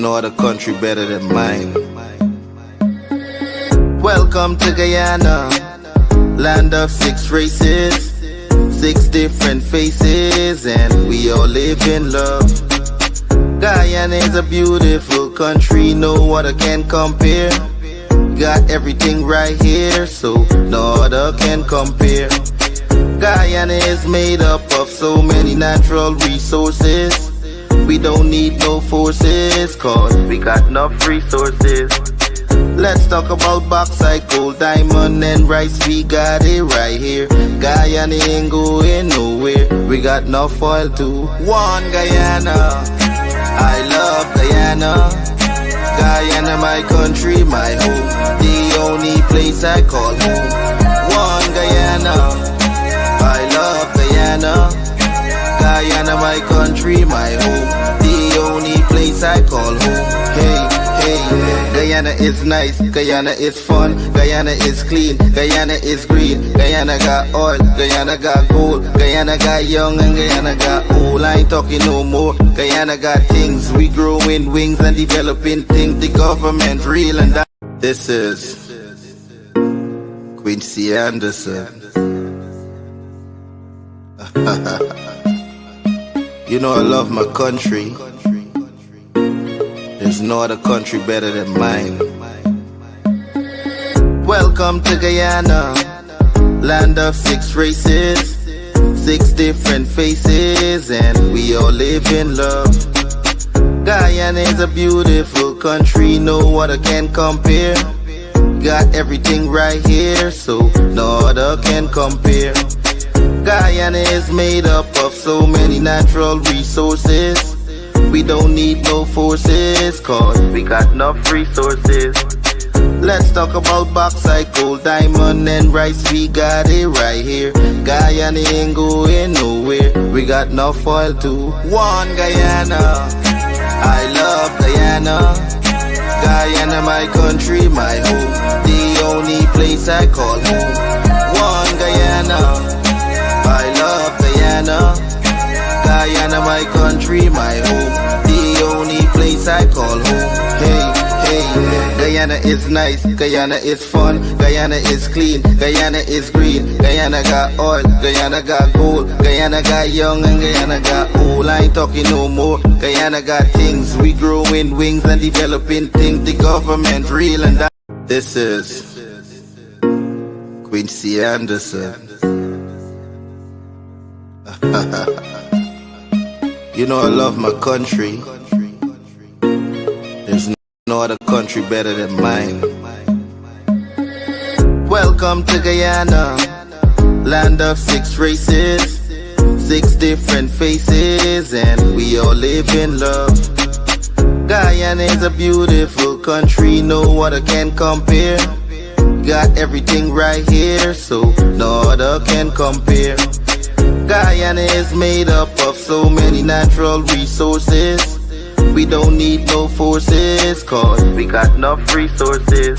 no other country better than mine. Welcome to Guyana, land of 6 races, 6 different faces, and we all live in love. Guyana is a beautiful country, no other can compare. Got everything right here, so no other can compare. Guyana is made up of so many natural resources. We don't need no forces, cause we got enough resources. Let's talk about bauxite, gold, diamond, and rice. We got it right here. Guyana ain't going nowhere. We got enough oil too. One Guyana, I love Guyana. Guyana, my country, my home. The only place I call home. One Guyana, I love Guyana. Guyana, my country, my home. The only place I call home. Hey, hey, Guyana is nice, Guyana is fun, Guyana is clean, Guyana is green, Guyana got oil, Guyana got gold, Guyana got young and Guyana got old. I ain't talking no more. Guyana got things, we growing wings and developing things. The government real and that. This is Quincy Anderson. You know I love my country. There's no other country better than mine. Welcome to Guyana, land of 6 races, 6 different faces, and we all live in love. Guyana is a beautiful country, no other can compare. Got everything right here, so no other can compare. Guyana is made up of so many natural resources. We don't need no forces, cause we got enough resources. Let's talk about bauxite, gold, diamond, and rice. We got it right here. Guyana ain't going nowhere. We got enough oil too. One Guyana, I love Guyana. Guyana, my country, my home. The only place I call home. One Guyana, I love Guyana. Guyana, my country, my home. The only place I call home. Hey, hey, Guyana is nice, Guyana is fun, Guyana is clean, Guyana is green, Guyana got oil, Guyana got gold, Guyana got young and Guyana got old. I ain't talking no more. Guyana got things, we growing wings and developing things. The government real and that. This is Quincy Anderson. You know I love my country. There's no other country better than mine. Welcome to Guyana, land of 6 races, 6 different faces, and we all live in love. Guyana is a beautiful country, no other can compare. Got everything right here, so no other can compare. Guyana is made up of so many natural resources. We don't need no forces, cause we got enough resources.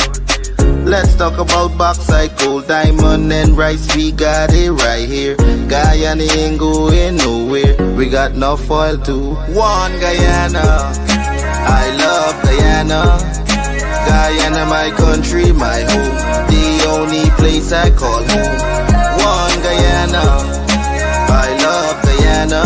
Let's talk about bauxite, gold, diamond, and rice. We got it right here. Guyana ain't going nowhere. We got enough oil too. One Guyana, I love Guyana. Guyana, my country, my home. The only place I call home. One Guyana, I love Guyana.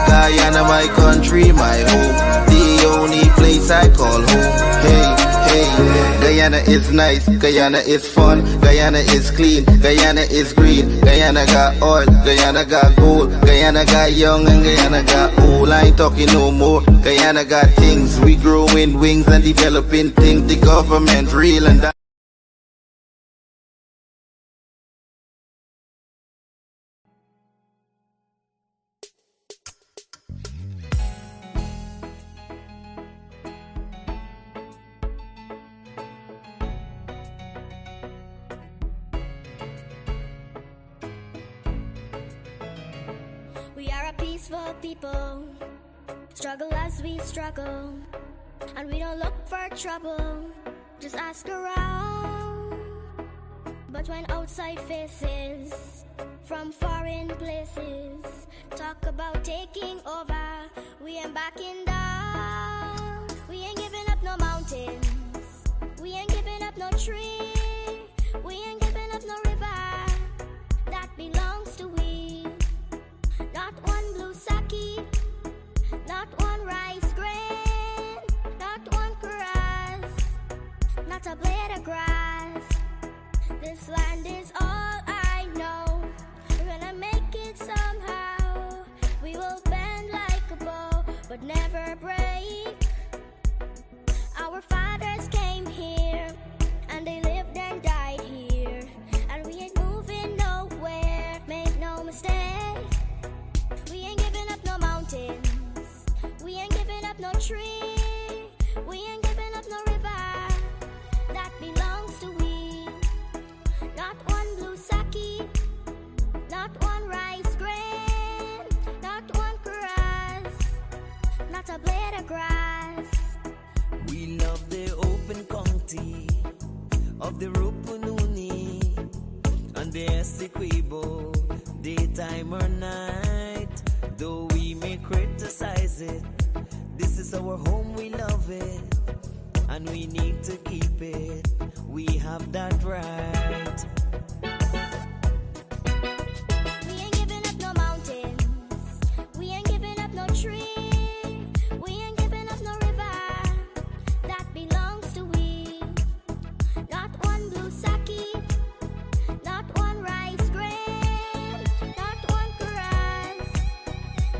Guyana, my country, my home. The only place I call home. Hey, hey, Guyana is nice, Guyana is fun, Guyana is clean, Guyana is green, Guyana got oil, Guyana got gold, Guyana got young and Guyana got old. I ain't talking no more. Guyana got things, we growing wings and developing things. The government real and that. We are a peaceful people, struggle as we struggle, and we don't look for trouble, just ask around. But when outside faces from foreign places talk about taking over, we ain't backing down, we this land is all I know. We're gonna make it somehow. We will bend like a bow, but never break. Our fathers came here, and they lived and died here, and we ain't moving nowhere, make no mistake. We ain't giving up no mountains, we ain't giving up no tree, we ain't giving up no river that belongs to we. Not one blue sake, not one rice grain, not one grass, not a blade of grass. We love the open county of the Rupununi and the Essequibo, daytime or night. Though we may criticize it, this is our home, we love it, and we need to keep it. We have that right. We ain't giving up no mountains, we ain't giving up no tree, we ain't giving up no river that belongs to we. Not one blue sake, not one rice grain, not one grass,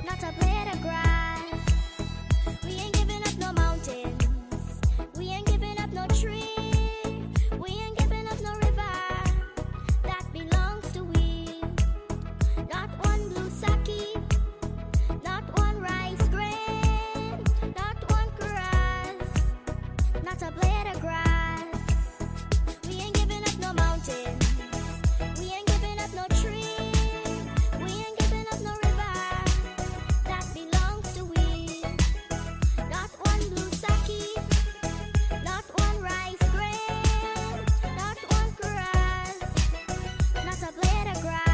not a blade of grass. We ain't giving up no mountains, we ain't giving up no tree, we ain't giving up no river that belongs to we. Not one blue sake, not one rice grain, not one grass, not a blade of grass. We ain't giving up no mountains, we ain't giving up no tree, we ain't giving up no river that belongs to we. Not one blue sake, not one rice grain, not one grass, not a blade of grass.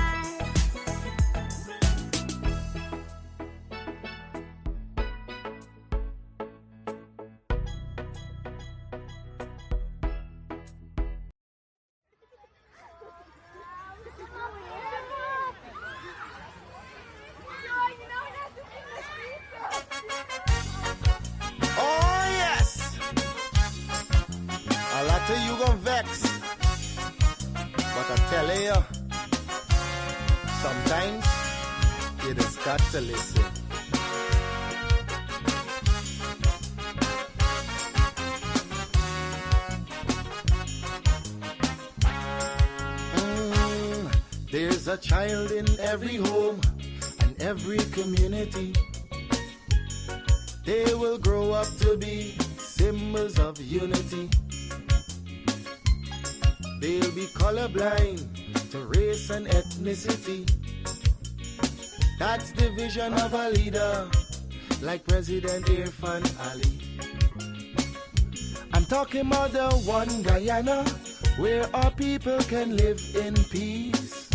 Oh yes! A lot of you gon' vex, but I tell you, sometimes you just got to listen. There's a child in every home and every community. They will grow up to be symbols of unity. They'll be colorblind to race and ethnicity. That's the vision of a leader like President Irfan Ali. I'm talking about the one Guyana where our people can live in peace,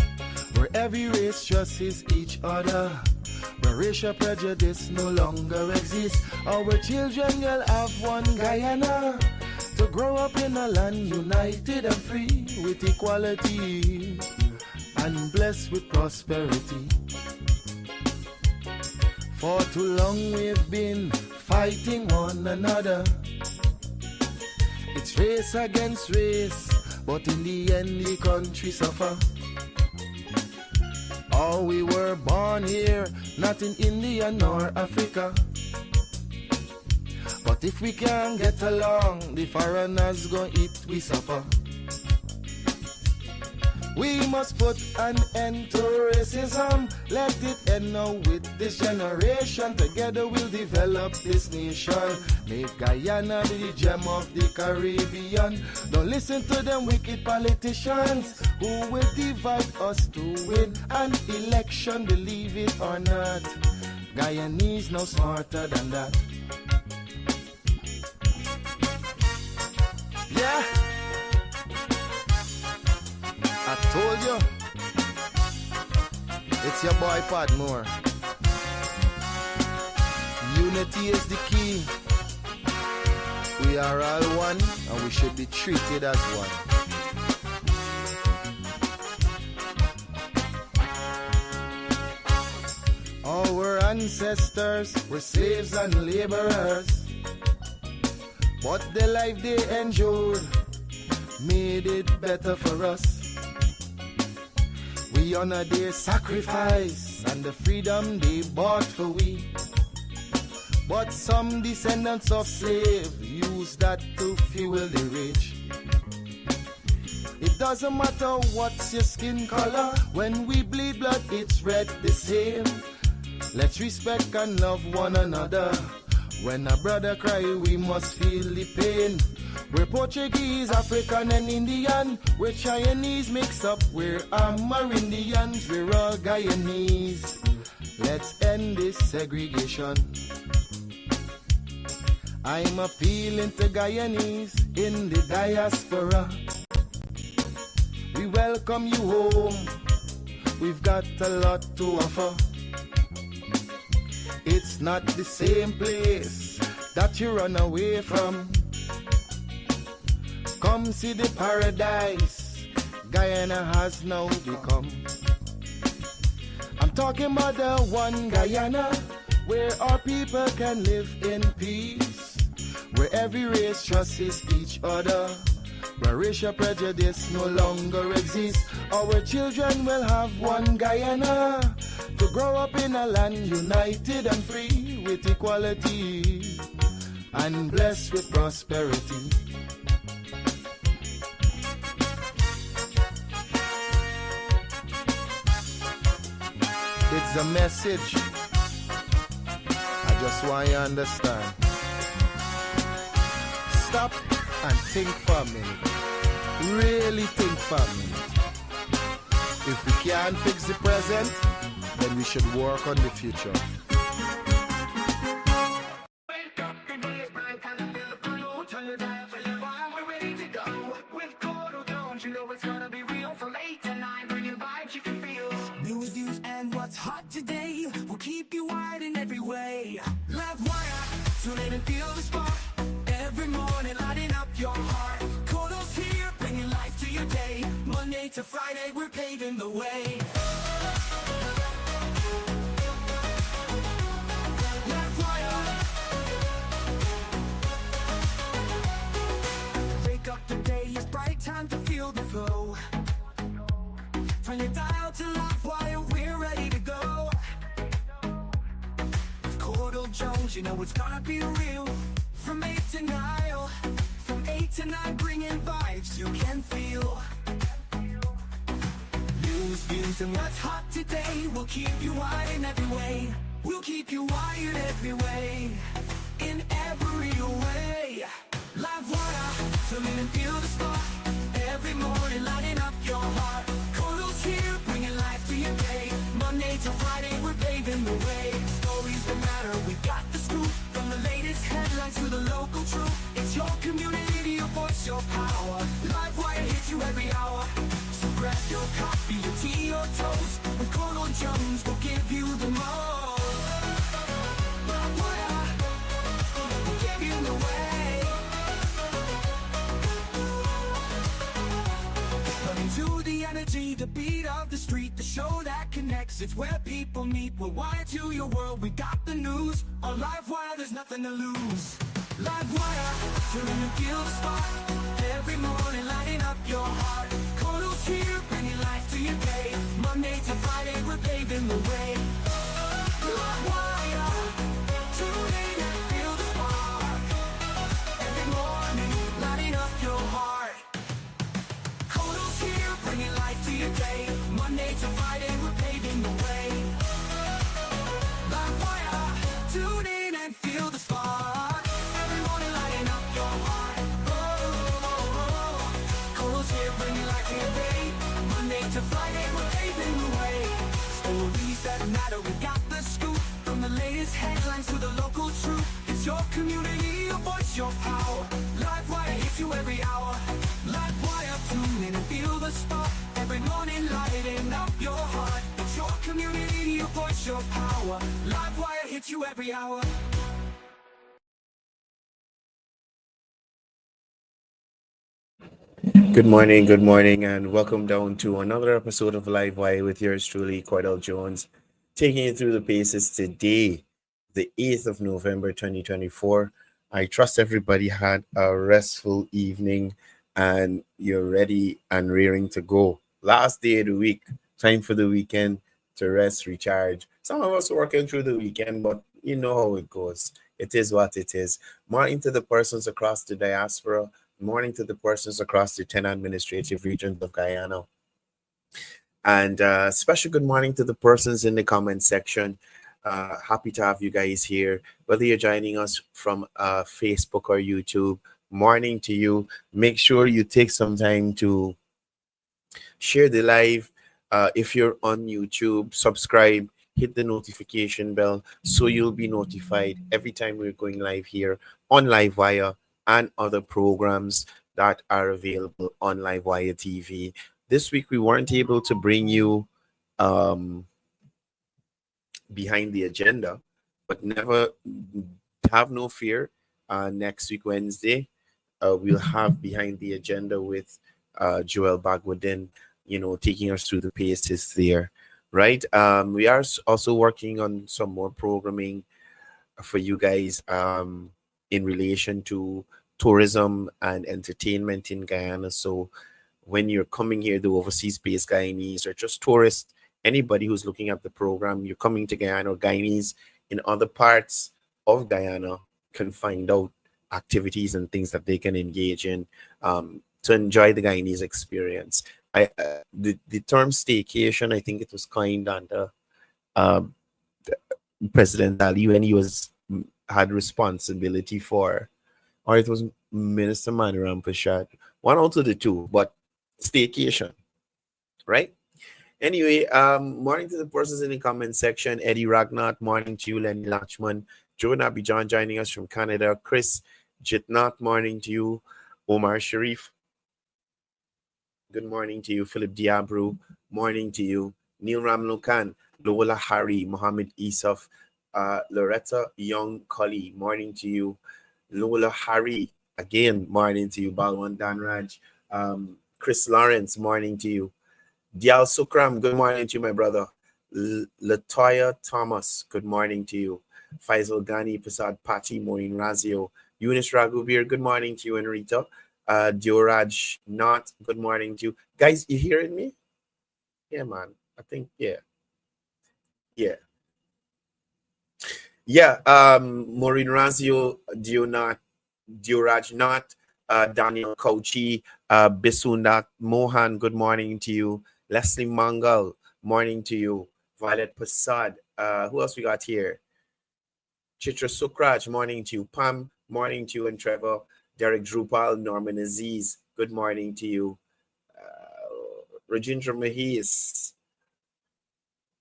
where every race trusts each other, where racial prejudice no longer exists. Our children will have one Guyana to grow up in a land united and free with equality and blessed with prosperity. For too long we've been fighting one another. It's race against race, but in the end the country suffer. Oh, we were born here, not in India nor Africa. But if we can't get along, the foreigners gon' eat we supper. We must put an end to racism. Let it end now with this generation. Together we'll develop this nation. Make Guyana the gem of the Caribbean. Don't listen to them wicked politicians who will divide us to win an election. Believe it or not, Guyanese no smarter than that. Yeah, I told you, it's your boy Podmore. Unity is the key. We are all one and we should be treated as one. Our ancestors were slaves and laborers, but the life they endured made it better for us. We honor their sacrifice and the freedom they bought for we. But some descendants of slaves use that to fuel the rich. It doesn't matter what's your skin color, when we bleed blood it's red the same. Let's respect and love one another. When a brother cry we must feel the pain. We're Portuguese, African and Indian. We're Chinese mixed up, we're Amerindians. We're all Guyanese. Let's end this segregation. I'm appealing to Guyanese in the diaspora. We welcome you home. We've got a lot to offer. It's not the same place that you run away from. Come see the paradise Guyana has now become. I'm talking about the one Guyana where our people can live in peace, where every race trusts each other, where racial prejudice no longer exists. Our children will have one Guyana, to grow up in a land united and free, with equality and blessed with prosperity. It's a message I just want you to understand. Stop and think for a minute. Really think for a minute. If we can't fix the present, then we should work on the future. Wake up, the day is bright, and I feel the blue. Turn your dial for your one, we're ready to go. With Courdel Jones, you know it's gonna be real. From 8 to 9, bring your vibes you can feel. News, views, and what's hot today will keep you wired in every way. LiveWire, tune in and feel the spark. Every morning, lighting up your heart. Courdel's here, bringing life to your day. Monday to Friday, we're paving the way. Wake up, the day is bright, time to feel the flow. From your dial to LiveWire, we're ready to go. With Courdel Jones, you know it's gonna be real. From 8 to 9, from 8 to 9, bringing vibes you can feel. News, views, and what's hot today will keep you wired in every way. We'll keep you wired every way, in every way. LiveWire, tune in and feel the spark. Every morning, lighting up your heart. Courdel's here, bringing life to your day. Monday to Friday, we're paving the way. Stories that matter, we got the scoop. From the latest headlines to the local truth. It's your community, your voice, your power. LiveWire hits you every hour. So grab your coffee, your tea, or toast. With Courdel Jones, we'll give you the most. LiveWire, we'll give you the way. Running to the energy, the beat of the street, the show that connects. It's where people meet. We're wired to your world, we got the news. On LiveWire, there's nothing to lose. LiveWire, tune in and feel the spark. Every morning, lighting up your heart. Courdel's here, bringing life to your day. Monday to Friday, we're paving the way. LiveWire, tune in and feel the spark. Every morning, lighting up your heart. Courdel's here, bringing life to your day. Monday to Friday, we're paving the way. LiveWire, tune in and feel the spark. Every morning, lighting up your heart. Courdel's here, bringing life to your day. Monday to Friday, we're paving the way. Stories that matter, we got the scoop. From the latest headlines to the local truth. It's your community, your voice, your power. LiveWire hits you every hour. LiveWire, tune in and feel the spark. Every morning, lighting up your heart. It's your community, your voice, your power. LiveWire hits you every hour. Good morning, and welcome down to another episode of LiveWire with yours truly, Courdel Jones, taking you through the paces today, the 8th of November, 2024. I trust everybody had a restful evening and you're ready and rearing to go. Last day of the week, time for the weekend to rest, recharge. Some of us working through the weekend, but you know how it goes. It is what it is. Morning to the persons across the diaspora. Morning to the persons across the 10 administrative regions of Guyana. And special good morning to the persons in the comment section. Happy to have you guys here. Whether you're joining us from Facebook or YouTube, morning to you. Make sure you take some time to share the live. If you're on YouTube, subscribe, hit the notification bell so you'll be notified every time we're going live here on LiveWire and other programs that are available on LiveWire TV. This week we weren't able to bring you behind the agenda, but never have no fear. Next week Wednesday we'll have behind the agenda with Joel Bagwadin, taking us through the paces there, right? We are also working on some more programming for you guys in relation to tourism and entertainment in Guyana. So when you're coming here, the overseas-based Guyanese or just tourists, anybody who's looking at the program, you're coming to Guyana, or Guyanese in other parts of Guyana can find out activities and things that they can engage in to enjoy the Guyanese experience. The term staycation, I think it was coined under President Ali when he had responsibility for, or it was Minister Maniram Prashad, one out of the two, but staycation, right? Anyway, morning to the persons in the comment section. Eddie Ragnat, morning to you. Lenny Lachman, Joe Nabijan joining us from Canada. Chris Jitnath, morning to you. Omar Sharif, good morning to you. Philip Diabru, morning to you. Neil Ramlukan, Lola Hari, Mohammed Isaf, Loretta Young Cully, morning to you. Lola Hari, again, morning to you. Balwan Danraj, Chris Lawrence, morning to you. Dial Sukram, good morning to you, my brother. Latoya Thomas, good morning to you. Faisal Ghani, Prasad Pati, Maureen Razio, Eunice Raghubir, good morning to you, and Rita. Dioraj Not, good morning to you. Guys, you hearing me? Yeah, man. I think, yeah. Maureen Razio, Dioraj Not, Daniel Kochi, Bisunat Mohan, good morning to you. Leslie Mangal, morning to you. Violet Prasad, who else we got here? Chitra Sukraj, morning to you. Pam, morning to you. And Trevor, Derek Drupal, Norman Aziz, good morning to you. Rajendra Mahis,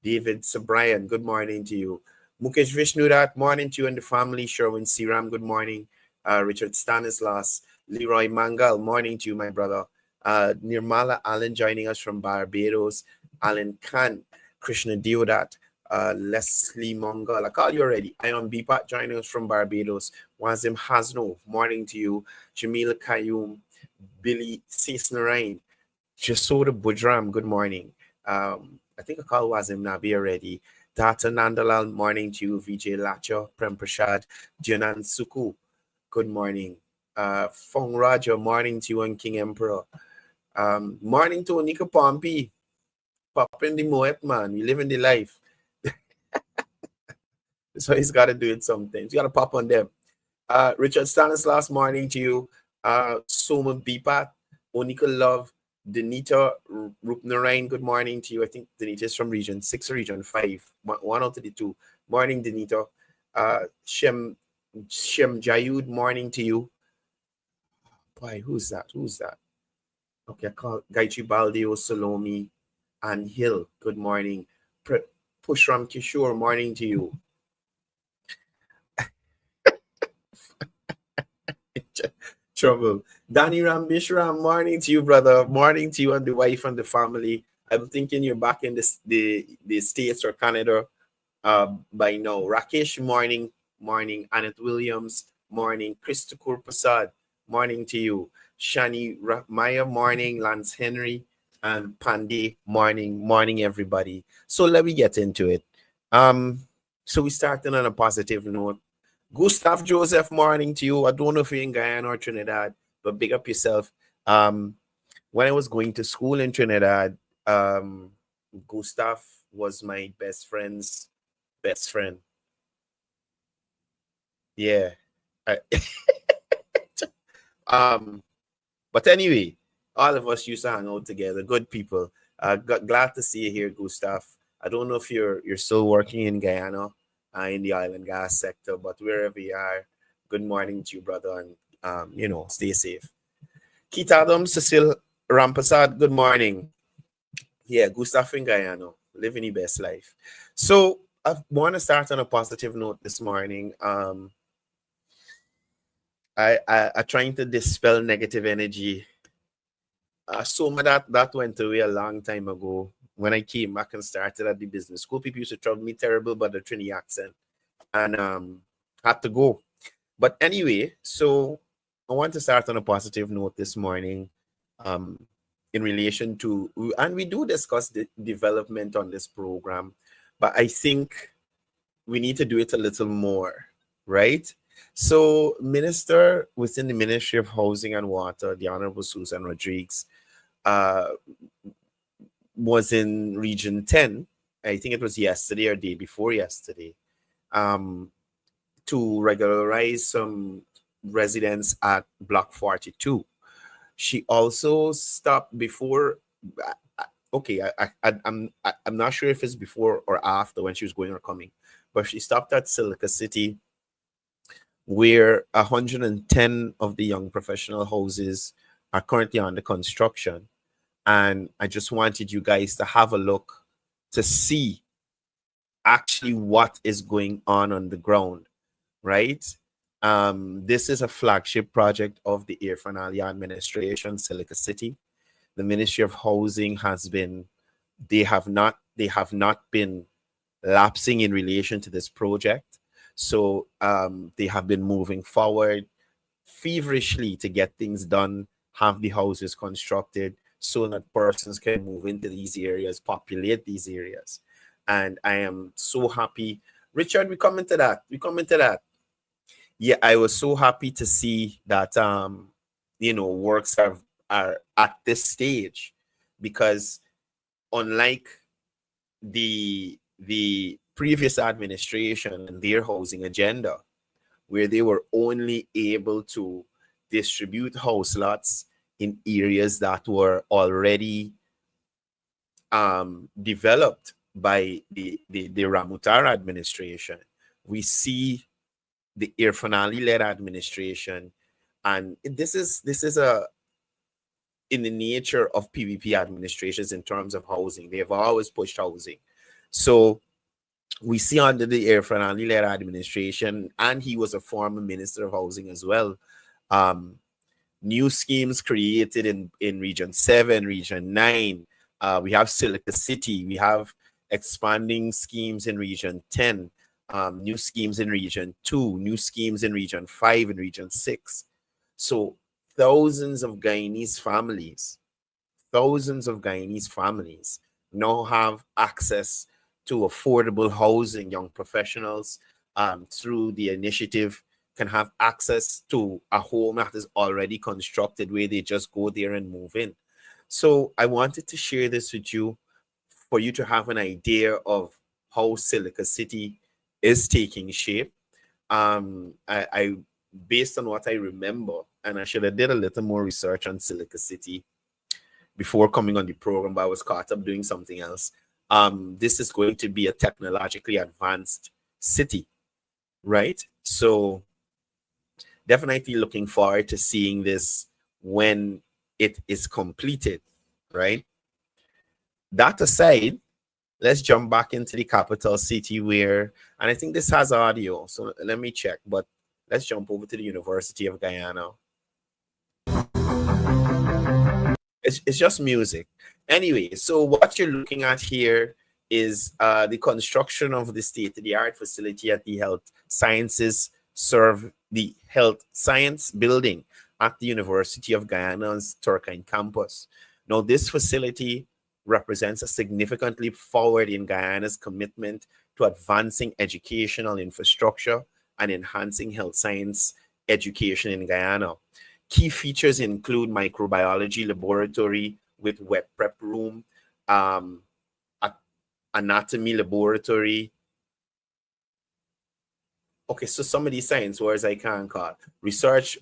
David Sabrian, good morning to you. Mukesh Vishnudat, morning to you and the family. Sherwin Siram, good morning. Richard Stanislas, Leroy Mangal, morning to you, my brother. Nirmala Allen joining us from Barbados. Alan Khan, Krishna Deodat, Leslie Mongol, I call you already. Ion Bipat joining us from Barbados. Wazim Hasno, morning to you. Jamila Kayum, Billy Cisnarain, Jasoda Bujram, good morning. I think I call Wazim Nabi already. Tata Nandalal, morning to you. Vijay Lacha, Prem Prashad, Janan Suku, good morning. Fong Raja, morning to you, and King Emperor. Morning to Onika Pompey. Pop in the Moet, man. We live in the life. So he's got to do it sometimes. You got to pop on them. Richard Stanislas, morning to you. Soma Bipat, Onika Love, Denita Rupnarain, good morning to you. I think Denita is from Region 6 or Region 5. One out of the two. Morning, Denita. Shem Jayud, morning to you. Boy, who's that? Okay, I call Gaichi Baldio, Salomi, and Hill, good morning. Pushram Kishore, morning to you. Trouble. Danny Rambishram, morning to you, brother. Morning to you and the wife and the family. I'm thinking you're back in the States or Canada by now. Rakesh, morning. Annette Williams, morning. Christopher Prasad, morning to you. Shani Maya, morning. Lance Henry and Pandey, morning, everybody. So let me get into it. So we started on a positive note. Gustav Joseph, morning to you. I don't know if you're in Guyana or Trinidad, but big up yourself. When I was going to school in Trinidad, Gustav was my best friend's best friend. Yeah. I, but anyway, all of us used to hang out together. Good people. Glad to see you here, Gustav. I don't know if you're still working in Guyana, in the oil and gas sector, but wherever you are, good morning to you, brother, and stay safe. Keith Adams, Cecile Rampasad, good morning. Yeah, Gustav in Guyana, living the best life. So I want to start on a positive note this morning. I trying to dispel negative energy. Some of that went away a long time ago. When I came back and started at the business school, people used to trouble me terrible about the Trini accent, and had to go. But anyway, so I want to start on a positive note this morning, in relation to, and we do discuss the development on this program, but I think we need to do it a little more, right? So, Minister within the Ministry of Housing and Water, the Honorable Susan Rodriguez, was in Region 10. I think it was yesterday or day before yesterday, to regularize some residents at Block 42. She also stopped before. Okay, I'm not sure if it's before or after when she was going or coming, but she stopped at Silica City, where 110 of the young professional houses are currently under construction. And I just wanted you guys to have a look to see actually what is going on the ground, right? This is a flagship project of the Irfan Ali administration, Silica City. The Ministry of Housing they have not been lapsing in relation to this project. So they have been moving forward feverishly to get things done, have the houses constructed so that persons can move into these areas, populate these areas. And I am so happy. Richard, we come into that. Yeah, I was so happy to see that works are at this stage, because unlike the previous administration and their housing agenda, where they were only able to distribute house lots in areas that were already developed by the Ramutar administration, we see the Irfan Ali-led administration, and this is in the nature of PVP administrations in terms of housing. They have always pushed housing. So we see under the Irfan Ali-led administration, and he was a former minister of housing as well, new schemes created in Region 7, Region 9. We have Silica City. We have expanding schemes in Region 10, new schemes in Region 2, new schemes in Region 5 and Region 6. So thousands of Guyanese families now have access to affordable housing. Young professionals, through the initiative, can have access to a home that is already constructed, where they just go there and move in. So I wanted to share this with you for you to have an idea of how Silica City is taking shape. I based on what I remember, and I should have did a little more research on Silica City before coming on the program, but I was caught up doing something else. This is going to be a technologically advanced city, right? So definitely looking forward to seeing this when it is completed, right? That aside, let's jump back into the capital city and I think this has audio, so let me check, but let's jump over to the University of Guyana. It's just music. Anyway, so what you're looking at here is the construction of the state-of-the-art facility at the Health Science Building at the University of Guyana's Turkine campus. Now, this facility represents a significant leap forward in Guyana's commitment to advancing educational infrastructure and enhancing health science education in Guyana. Key features include microbiology laboratory with wet prep room, a anatomy laboratory. Okay, so some of these science words I can't call. Research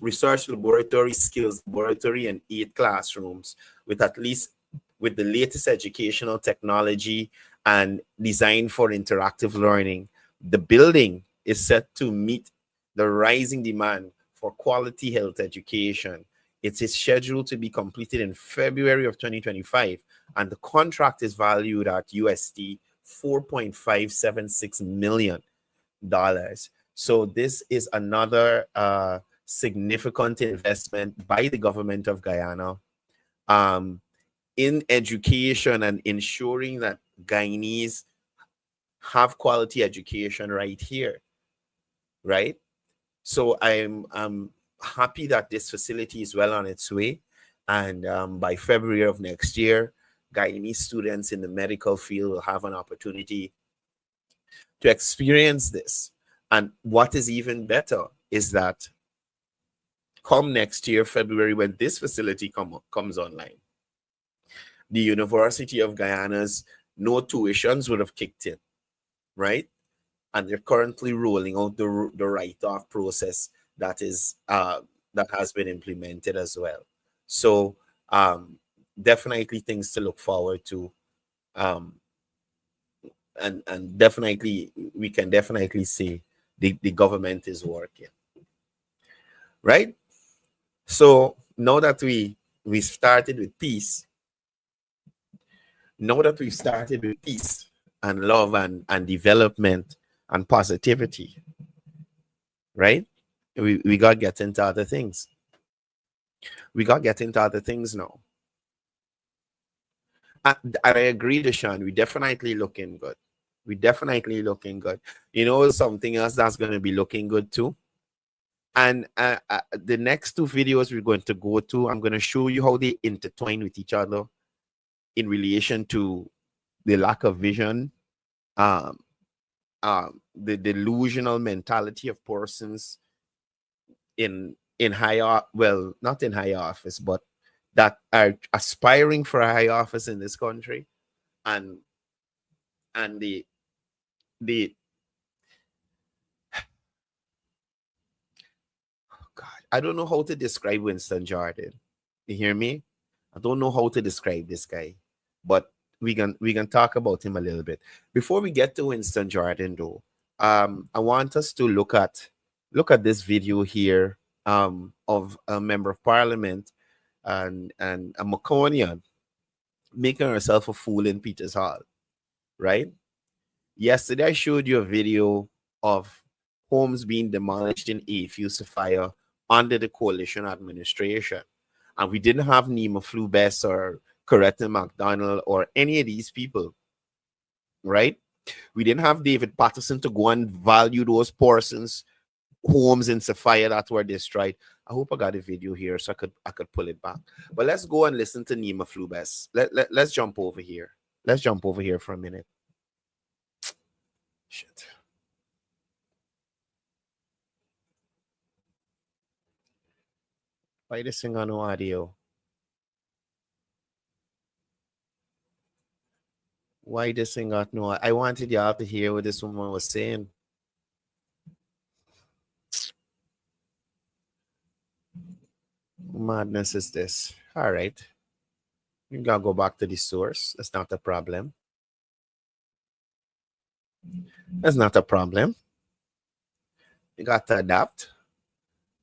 laboratory, skills laboratory, and 8 classrooms with the latest educational technology and designed for interactive learning. The building is set to meet the rising demand for quality health education. It is scheduled to be completed in February of 2025, and the contract is valued at USD $4.576 million. So this is another significant investment by the government of Guyana in education and ensuring that Guyanese have quality education right here, right? So I'm happy that this facility is well on its way, and by February of next year, Guyanese students in the medical field will have an opportunity to experience this. And what is even better is that come next year, February, when this facility comes online, the University of Guyana's no tuitions would have kicked in, right? And they're currently rolling out the write-off process that has been implemented as well. So definitely things to look forward to. And definitely, we can definitely see the government is working, right? So now that we started with peace, and love and development and positivity, right? We got to get into other things. Now. And I agree, Deshaun, we definitely looking good. You know, something else that's going to be looking good too. And the next 2 videos we're going to go to, I'm going to show you how they intertwine with each other in relation to the lack of vision, the delusional mentality of persons in not in high office, but that are aspiring for a high office in this country, and the God, I don't know how to describe Winston Jordan. You hear me? I don't know how to describe this guy, but we can talk about him a little bit. Before we get to Winston Jordan, though, I want us to look at this video here of a member of parliament and a Maconian making herself a fool in Peters Hall, right? Yesterday, I showed you a video of homes being demolished in Afuse fire under the coalition administration. And we didn't have Nima Flubess or Coretta McDonald or any of these people, right? We didn't have David Patterson to go and value those persons' homes in Sophia that were destroyed. I hope I got a video here so I could pull it back. But let's go and listen to Nima Flubess. Let's jump over here. Let's jump over here for a minute. Shit. Why this thing on no audio? Why this thing got no? I wanted y'all to hear what this woman was saying. Madness is this. All right. You gotta go back to the source. That's not a problem. That's not a problem. You got to adapt.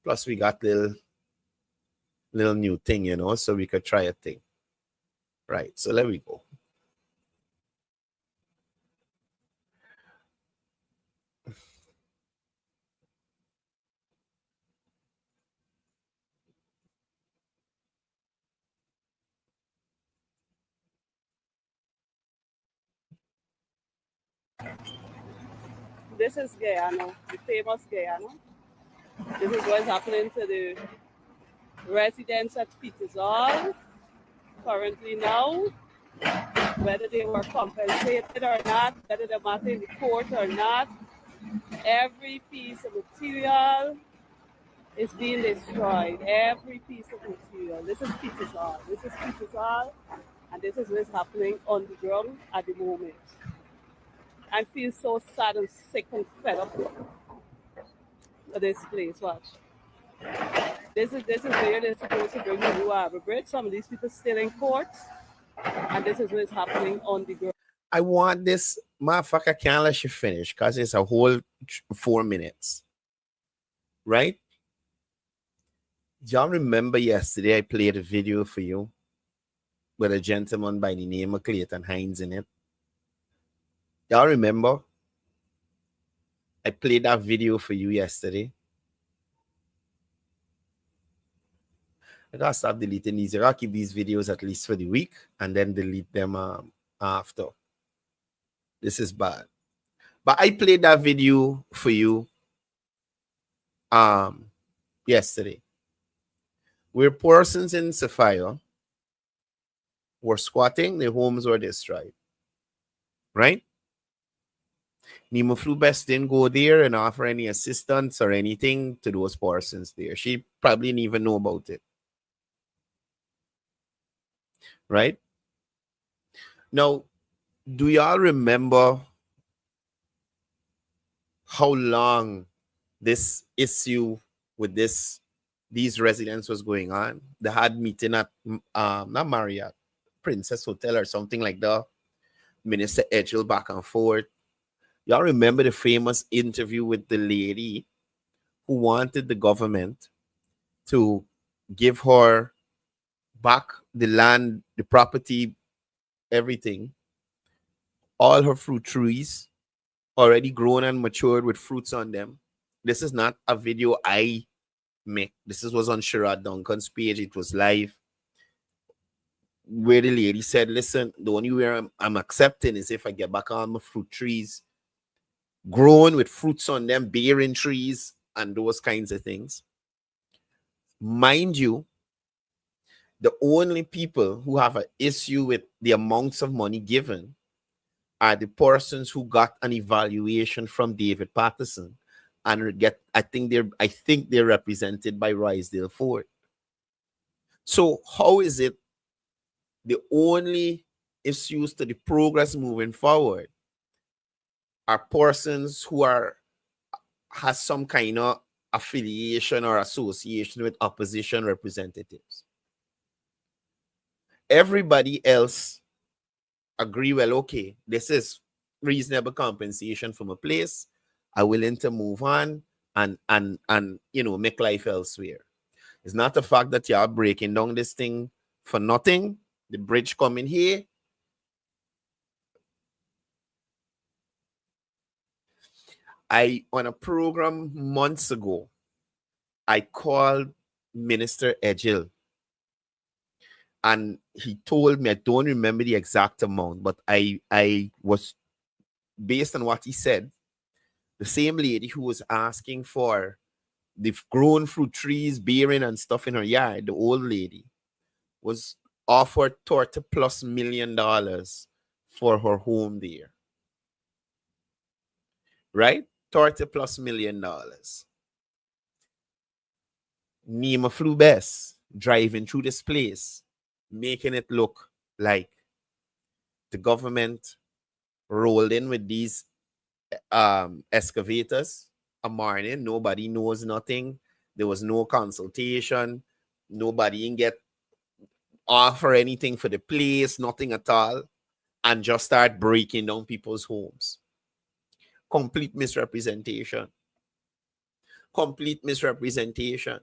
Plus, we got little new thing, you know, so we could try a thing. Right. So let me go. This is Guyana, the famous Guyana. This is what's happening to the residents at Peters Hall currently now. Whether they were compensated or not, whether the matter in the court or not, every piece of material is being destroyed. Every piece of material. This is Peters Hall. And this is what's happening on the ground at the moment. I feel so sad and sick and fed up of this place. Watch. This is where they're supposed to bring the new Arbor Bridge. Some of these people still in court, and this is what's happening on the ground. I want this motherfucker can't let you finish because it's a whole 4 minutes. Right? Y'all remember yesterday I played a video for you with a gentleman by the name of Clayton Hines in it? Y'all remember? I played that video for you yesterday. I gotta stop deleting these. I gotta keep these videos at least for the week and then delete them after. This is bad. But I played that video for you yesterday, where persons in Sapphire were squatting, their homes were destroyed. Right? Nima Flew Best didn't go there and offer any assistance or anything to those persons there. She probably didn't even know about it. Right? Now, do y'all remember how long this issue with these residents was going on? They had meeting at not Marriott, Princess Hotel or something like that. Minister Edgel back and forth. Y'all remember the famous interview with the lady who wanted the government to give her back the land, the property, everything, all her fruit trees already grown and matured with fruits on them. This is not a video I make. This was on Sherrod Duncan's page. It was live, where the lady said, listen, the only way I'm accepting is if I get back on my fruit trees, grown with fruits on them, bearing trees, and those kinds of things. Mind you, the only people who have an issue with the amounts of money given are the persons who got an evaluation from David Patterson and I think they're represented by Rysdale Ford. So how is it the only issues to the progress moving forward are persons who has some kind of affiliation or association with opposition representatives? Everybody else agree, well, okay, this is reasonable compensation from a place. I'm willing to move on and make life elsewhere. It's not the fact that you are breaking down this thing for nothing. The bridge coming here. On a program months ago, I called Minister Edgel, and he told me, I don't remember the exact amount, but I was, based on what he said, the same lady who was asking for the grown fruit trees, bearing and stuff in her yard, the old lady, was offered $30+ million for her home there. Right? $30+ million. Nima Flew Best driving through this place, making it look like the government rolled in with these excavators a morning. Nobody knows nothing. There was no consultation. Nobody didn't get offer anything for the place, nothing at all, and just start breaking down people's homes. Complete misrepresentation. Complete misrepresentation.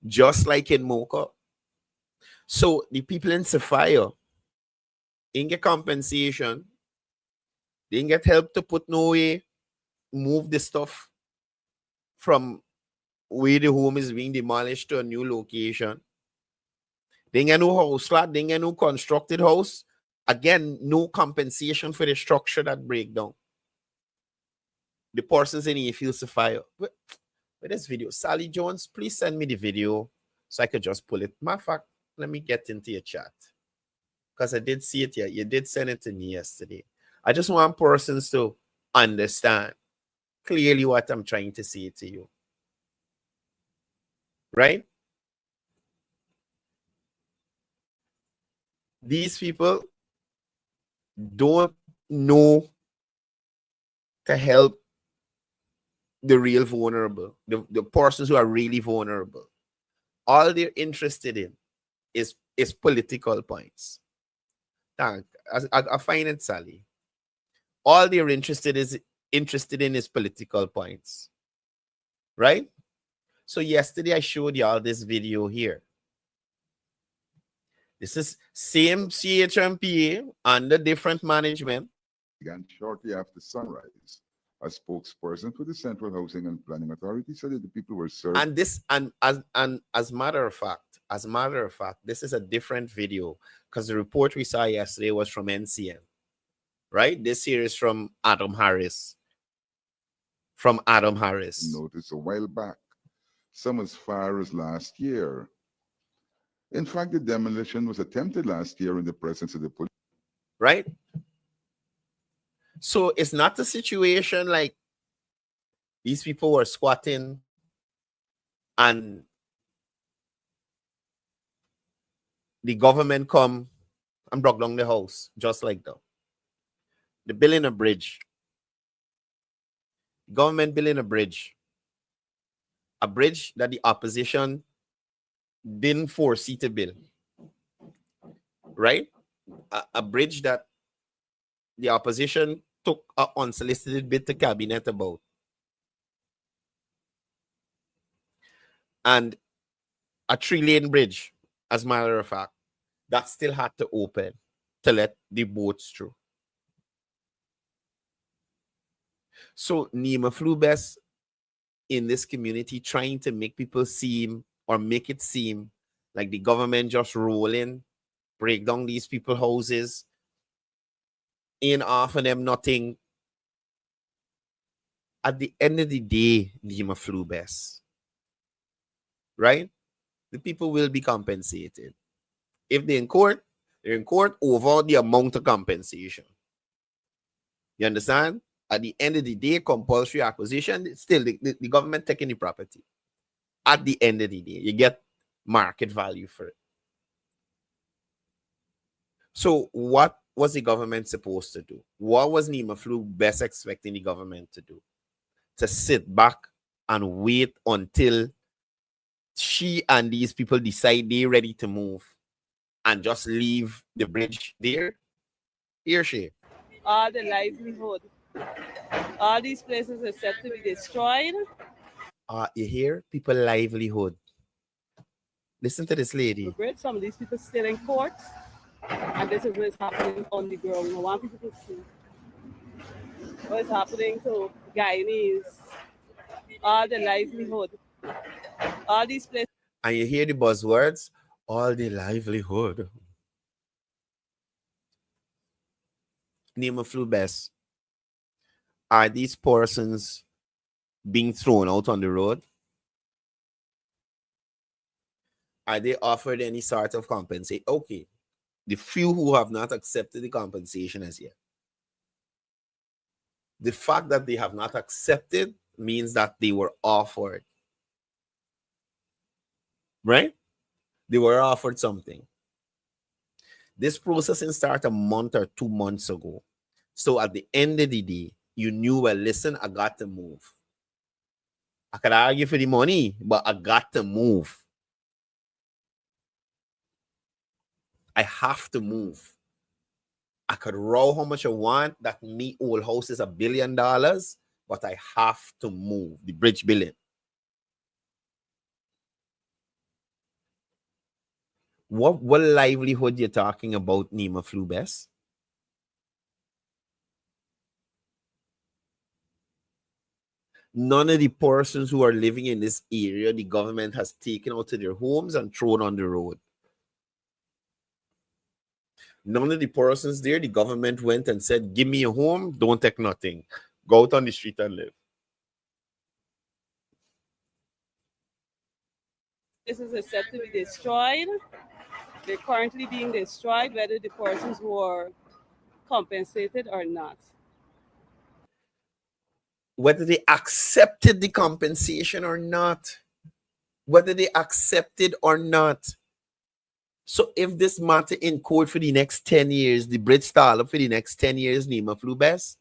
Just like in Mocha. So the people in Sapphire didn't get compensation. They didn't get help to put no way, move the stuff from where the home is being demolished to a new location. They didn't get no house flat, they didn't get no constructed house. Again, no compensation for the structure that break down. The persons in here feel Sapphire. With this video, Sally Jones, please send me the video so I could just pull it. Matter of fact, let me get into your chat, because I did see it here. You did send it to me yesterday. I just want persons to understand clearly what I'm trying to say to you. Right? These people don't know to help the real vulnerable, the persons who are really vulnerable. All they're interested in is political points. I find it, Sally. All they're interested in is political points. Right? So yesterday I showed y'all this video here. This is same CHMPA under different management. Began shortly after sunrise. A spokesperson for the Central Housing and Planning Authority said that the people were served. And this, and as a matter of fact, this is a different video because the report we saw yesterday was from NCM, right? This here is from Adam Harris. Noticed a while back, some as far as last year. In fact, the demolition was attempted last year in the presence of the police. Right? So it's not a situation like these people were squatting and the government come and broke down the house just like that. The building a bridge. Government building a bridge that the opposition didn't foresee to build, right? A bridge that the opposition took an unsolicited bid to cabinet about. And a 3-lane bridge, as a matter of fact, that still had to open to let the boats through. So Nima flew best in this community trying to make people make it seem like the government just roll in, break down these people's houses, ain't offer them nothing. At the end of the day, Nima flew best. Right? The people will be compensated. If they're in court over the amount of compensation. You understand? At the end of the day, compulsory acquisition, still the government taking the property. At the end of the day, you get market value for it. So what was the government supposed to do? What was Nima Flu best expecting the government to do? To sit back and wait until she and these people decide they're ready to move and just leave the bridge there? Here she. All the livelihood. All these places are set to be destroyed. You hear? People livelihood. Listen to this lady. Some of these people still in court. And this is what's happening on the ground. I want people to see what's happening to Guyanese. All the livelihood. All these places. And you hear the buzzwords? All the livelihood. Nima flew best. Are these persons being thrown out on the road? Are they offered any sort of compensation? Okay. The few who have not accepted the compensation as yet. The fact that they have not accepted means that they were offered. Right? They were offered something. This processing started a month or 2 months ago. So at the end of the day, you knew, well, listen, I got to move. I could argue for the money, but I got to move. I have to move. I could row how much I want. That me old house is $1 billion, but I have to move. The bridge building. What livelihood you talking about, Nima flew best? None of the persons who are living in this area, the government has taken out of their homes and thrown on the road. None of the persons there, the government went and said, give me a home, don't take nothing. Go out on the street and live. This is set to be destroyed. They're currently being destroyed, whether the persons were compensated or not. Whether they accepted the compensation or not. Whether they accepted or not. So if this matter in court for the next 10 years, the bridge stall up for the next 10 years, Nima flew best,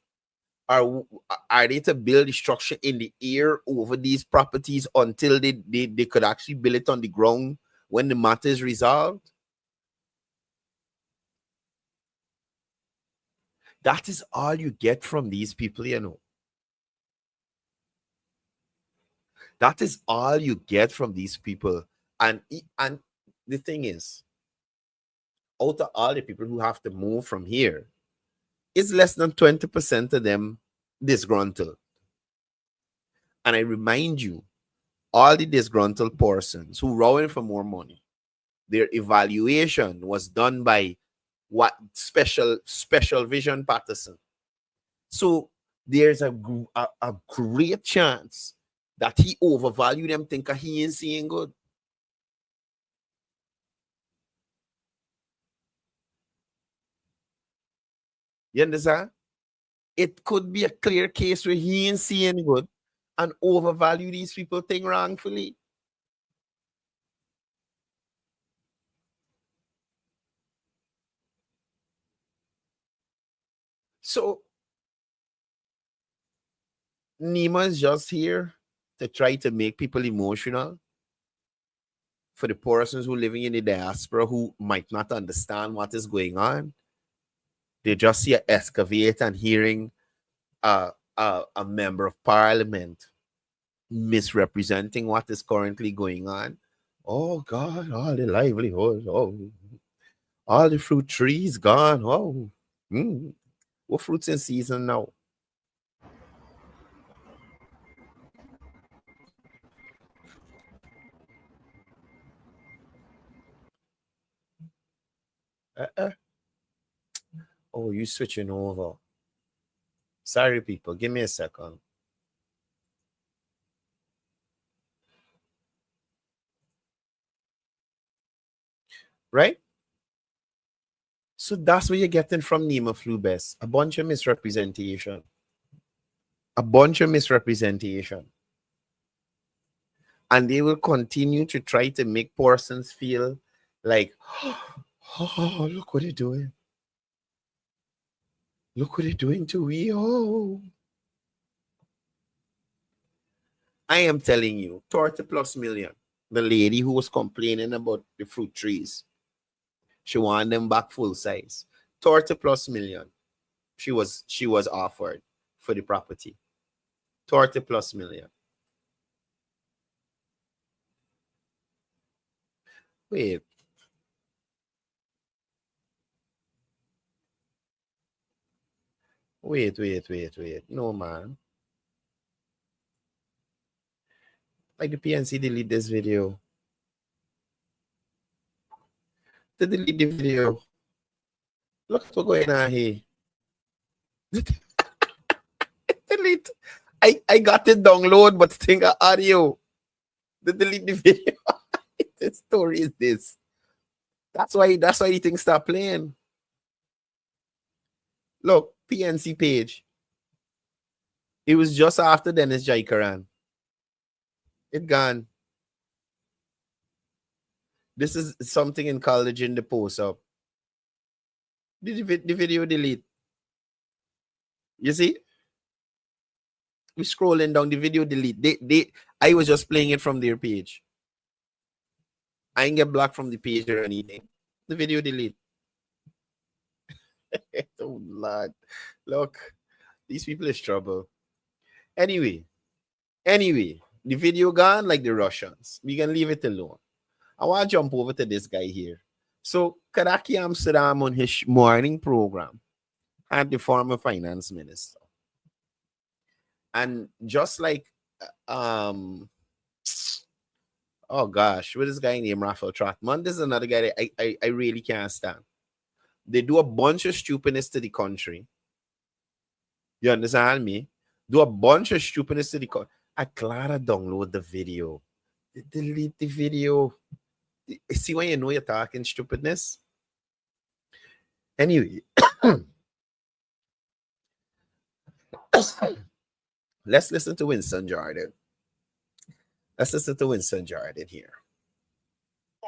Are they to build the structure in the air over these properties until they could actually build it on the ground when the matter is resolved? That is all you get from these people, you know. That is all you get from these people. And the thing is, out of all the people who have to move from here, it's less than 20% of them disgruntled. And I remind you, all the disgruntled persons who rowing for more money, their evaluation was done by what special vision Patterson. So there's a great chance that he overvalued them, think he ain't seeing good. You understand? It could be a clear case where he ain't seeing good and overvalue these people thing wrongfully. So Nima is just here to try to make people emotional for the persons who living in the diaspora who might not understand what is going on. They just see an excavator and hearing a member of parliament misrepresenting what is currently going on. Oh God, all the livelihoods, all the fruit trees gone. What fruits in season now? Oh, you switching over. Sorry, people. Give me a second. Right? So that's what you're getting from Nima Flubes. A bunch of misrepresentation. A bunch of misrepresentation. And they will continue to try to make persons feel like, oh, look what they're doing. Look what they're doing to we. Oh. I am telling you, 30+ million. The lady who was complaining about the fruit trees, she wanted them back full size. 30+ million. She was offered for the property. 30+ million. Wait. No, man. Like the PNC delete this video. To delete the video. Look what's going on here. Delete. I got it download, but think of audio. To delete the video. The story is this. That's why the thing start playing. Look, PNC page. It was just after Dennis Jaikaran. It gone. This is something in college in the post up. The video delete. You see? We scrolling down the video delete. I was just playing it from their page. I ain't get blocked from the page or anything. The video delete. Oh Lord. Look, these people is trouble. Anyway, the video gone like the Russians. We can leave it alone. I want to jump over to this guy here. So Karaki Amsterdam on his morning program had the former finance minister. And just like oh gosh, what is this guy named Raphael Trotman? This is another guy that I really can't stand. They do a bunch of stupidness to the country. You understand me? Do a bunch of stupidness to the country. I Clara download the video. Delete the video. See when you know you're talking stupidness? Anyway. Let's listen to Winston Jordan. Let's listen to Winston Jordan here.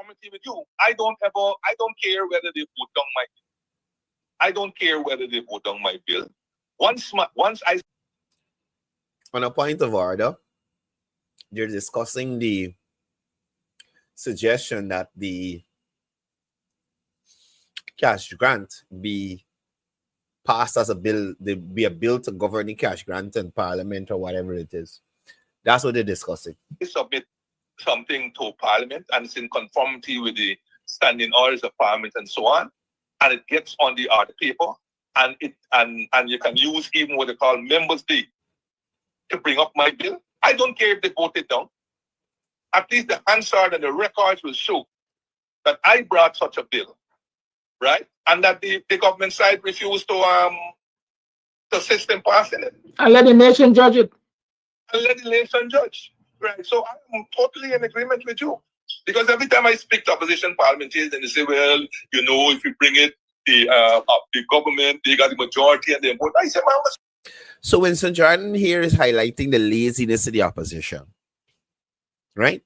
With you, I don't care whether they vote down my bill. I don't care whether they vote down my bill. Once I On a point of order, they're discussing the suggestion that the cash grant be passed as a bill. There be a bill to govern the cash grant in Parliament or whatever it is. That's what they're discussing. They submit something to Parliament and it's in conformity with the standing orders of Parliament and so on, and it gets on the order paper, and you can use even what they call Members' Day to bring up my bill. I don't care if they vote it down. At least the Hansard and the records will show that I brought such a bill, right? And that the government side refused to assist in passing it. And let the nation judge it. And let the nation judge, right? So I'm totally in agreement with you. Because every time I speak to opposition parliamentarians, and they say, well, you know, if you bring it, the government, they got the majority and they vote. I say, man, so Winston Jordan here is highlighting the laziness of the opposition, right?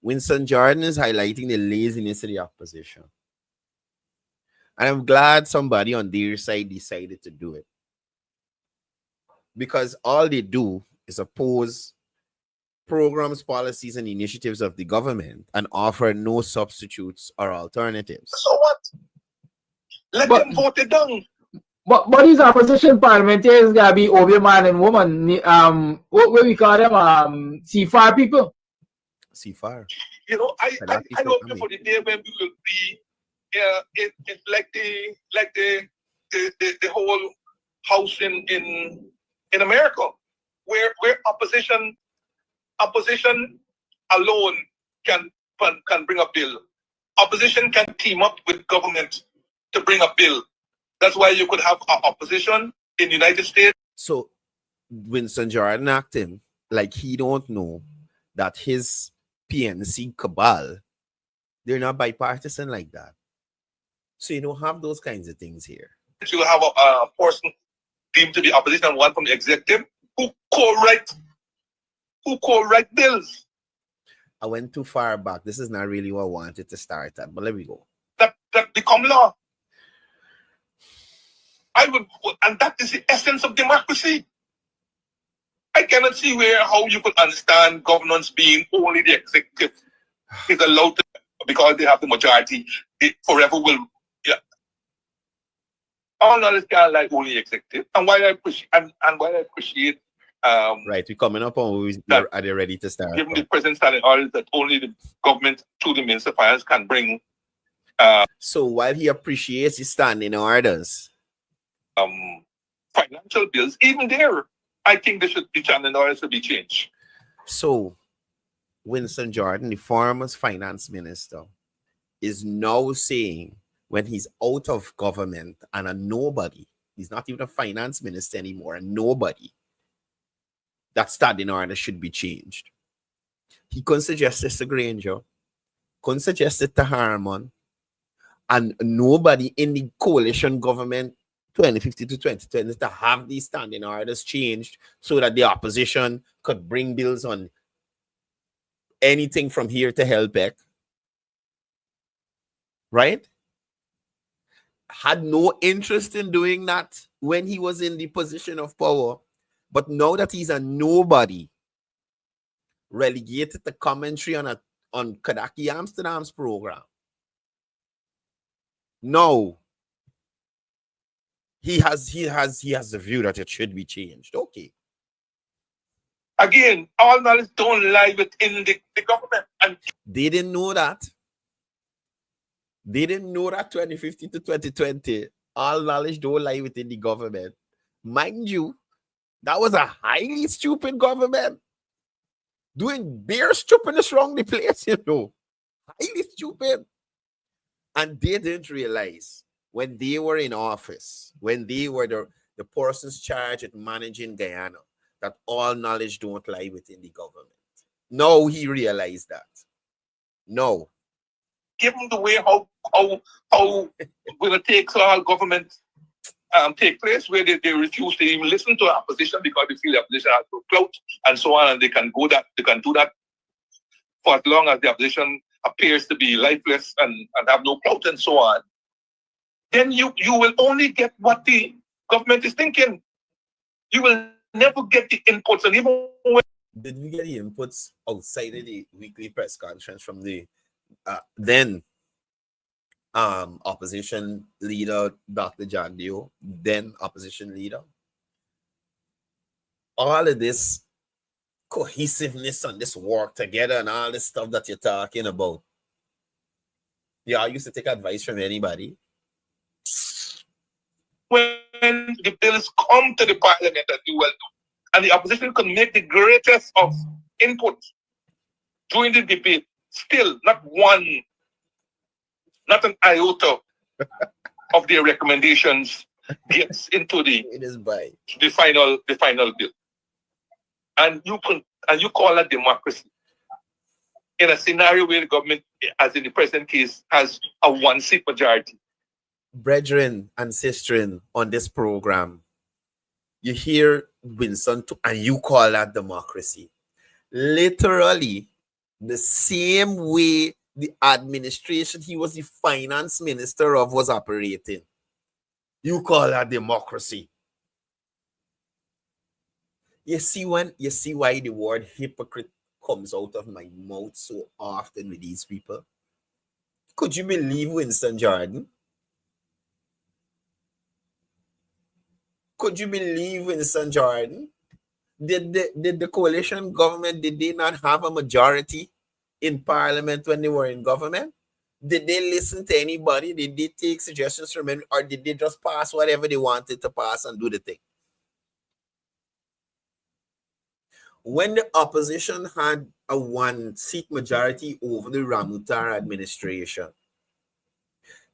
Winston Jordan is highlighting the laziness of the opposition. And I'm glad somebody on their side decided to do it. Because all they do is oppose programs, policies, and initiatives of the government and offer no substitutes or alternatives. So what? Let them vote it down. But these opposition parliamentarians gotta be obey man and woman. What we call them? CFAR people. CFAR. You know, I hope for the day when we will be it's like the whole house in America, where opposition alone can bring a bill. Opposition can team up with government to bring a bill. That's why you could have opposition in the United States. So Winston Jordan acting like he don't know that his PNC cabal, they're not bipartisan like that. So you don't have those kinds of things here. You have a person deemed to be opposition and one from the executive who co-write bills. I went too far back. This is not really what I wanted to start at, but let me go. That become law. And that is the essence of democracy. I cannot see how you could understand governance being only the executive is allowed to, because they have the majority. It forever will. Yeah. All knowledge can like only executive, and why I appreciate. Right, we're coming up on. Are they ready to start? Given the present standing orders that only the government through the Minister of Finance can bring. So while he appreciates his standing orders, financial bills, even there, I think there should be standing orders to be changed. So Winston Jordan, the former finance minister, is now saying when he's out of government and a nobody, he's not even a finance minister anymore, a nobody, that standing order should be changed. He couldn't suggest this to Granger, couldn't suggest it to Harmon, and nobody in the coalition government 2015 to 2020 to have these standing orders changed so that the opposition could bring bills on anything from here to Helbeck, right? Had no interest in doing that when he was in the position of power. But now that he's a nobody, relegated to commentary on Kadaki Amsterdam's program, no, he has the view that it should be changed. Okay. Again, all knowledge don't lie within the government. And they didn't know that. They didn't know that 2015 to 2020, all knowledge don't lie within the government. Mind you, that was a highly stupid government. Doing bare stupidness wrong the place, you know. Highly stupid. And they didn't realize when they were in office, when they were the persons charged with managing Guyana, that all knowledge don't lie within the government. No, he realized that. No. Given the way how will it take all government take place, where they refuse to even listen to opposition because they feel the opposition has no clout and so on, and they can do that for as long as the opposition appears to be lifeless and have no clout and so on. Then you will only get what the government is thinking. You will never get the inputs, and even when Did we get the inputs outside of the weekly press conference from the then opposition leader, Dr. John Dio, then opposition leader? All of this cohesiveness and this work together and all this stuff that you're talking about. Y'all used to take advice from anybody? when the bills come to the parliament as you well do, and the opposition can make the greatest of input during the debate, still not an iota of their recommendations gets into the final bill. And you call that democracy in a scenario where the government, as in the present case, has a 1-seat majority. Brethren and sistren on this program, you hear Winston and you call that democracy. Literally, the same way the administration he was the finance minister of was operating. You call that democracy. You see why the word hypocrite comes out of my mouth so often with these people? Could you believe Winston Jordan? Could you believe Winston Jordan? Did the coalition government, did they not have a majority in parliament when they were in government? Did they listen to anybody? Did they take suggestions from them? Or did they just pass whatever they wanted to pass and do the thing? When the opposition had a 1-seat majority over the Ramutar administration,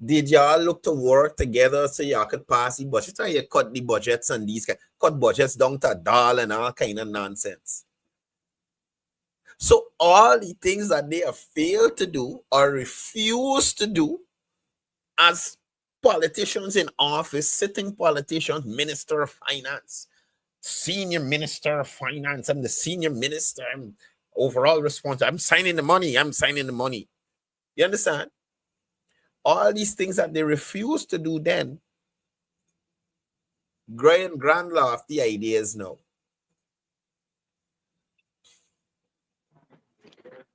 did y'all look to work together so y'all could pass the budget, or you cut the budgets and cut budgets down to $1 and all kind of nonsense? So all the things that they have failed to do or refused to do as politicians in office, sitting politicians, Minister of Finance, Senior Minister of Finance, I'm the senior minister, I'm overall responsible, I'm signing the money. You understand? All these things that they refused to do then, grand laugh the ideas now.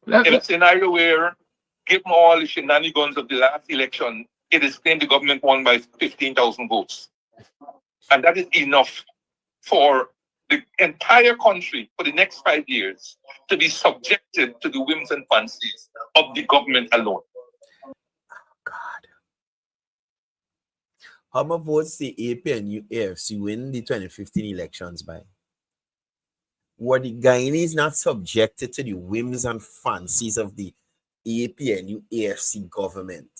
In a scenario where, given all the shenanigans of the last election, it is claimed the government won by 15,000 votes. And that is enough for the entire country for the next 5 years to be subjected to the whims and fancies of the government alone. God. How much votes the AP and AFC win the 2015 elections by? Were the Guyanese not subjected to the whims and fancies of the AP and AFC government?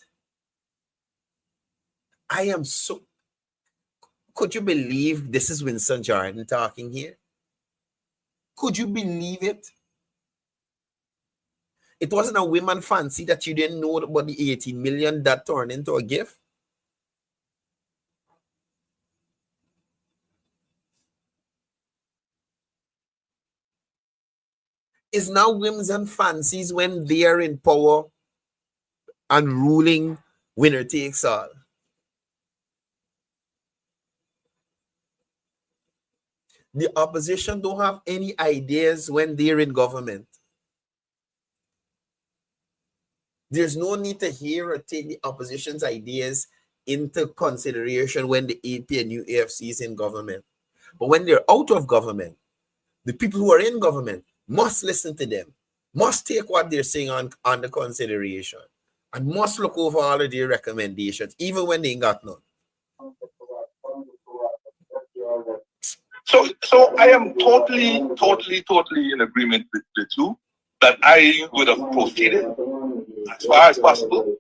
I am so... Could you believe this is Winston Jordan talking here? Could you believe it? It wasn't a whim and fancy that you didn't know about the 18 million that turned into a gift. It's now whims and fancies when they are in power and ruling, winner takes all. The opposition don't have any ideas when they're in government. There's no need to hear or take the opposition's ideas into consideration when the AP and UAFC is in government. But when they're out of government, the people who are in government must listen to them, must take what they're saying under consideration, and must look over all of their recommendations, even when they ain't got none. So I am totally in agreement with you that I would have proceeded as far as possible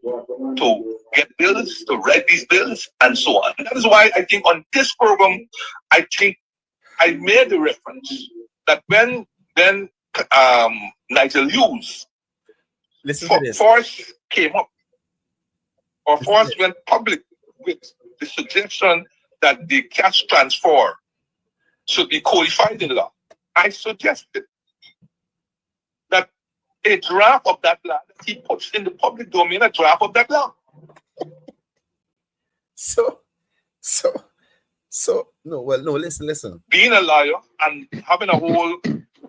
to get bills, to write these bills, and so on. And that is why I think on this program, I think I made the reference that when then Nigel Hughes first came up, or first went public with the suggestion that the cash transfer should be codified in law, I suggested that a draft of that law, that he puts in the public domain, a draft of that law. So So no, well, no, listen. Being a lawyer and having a whole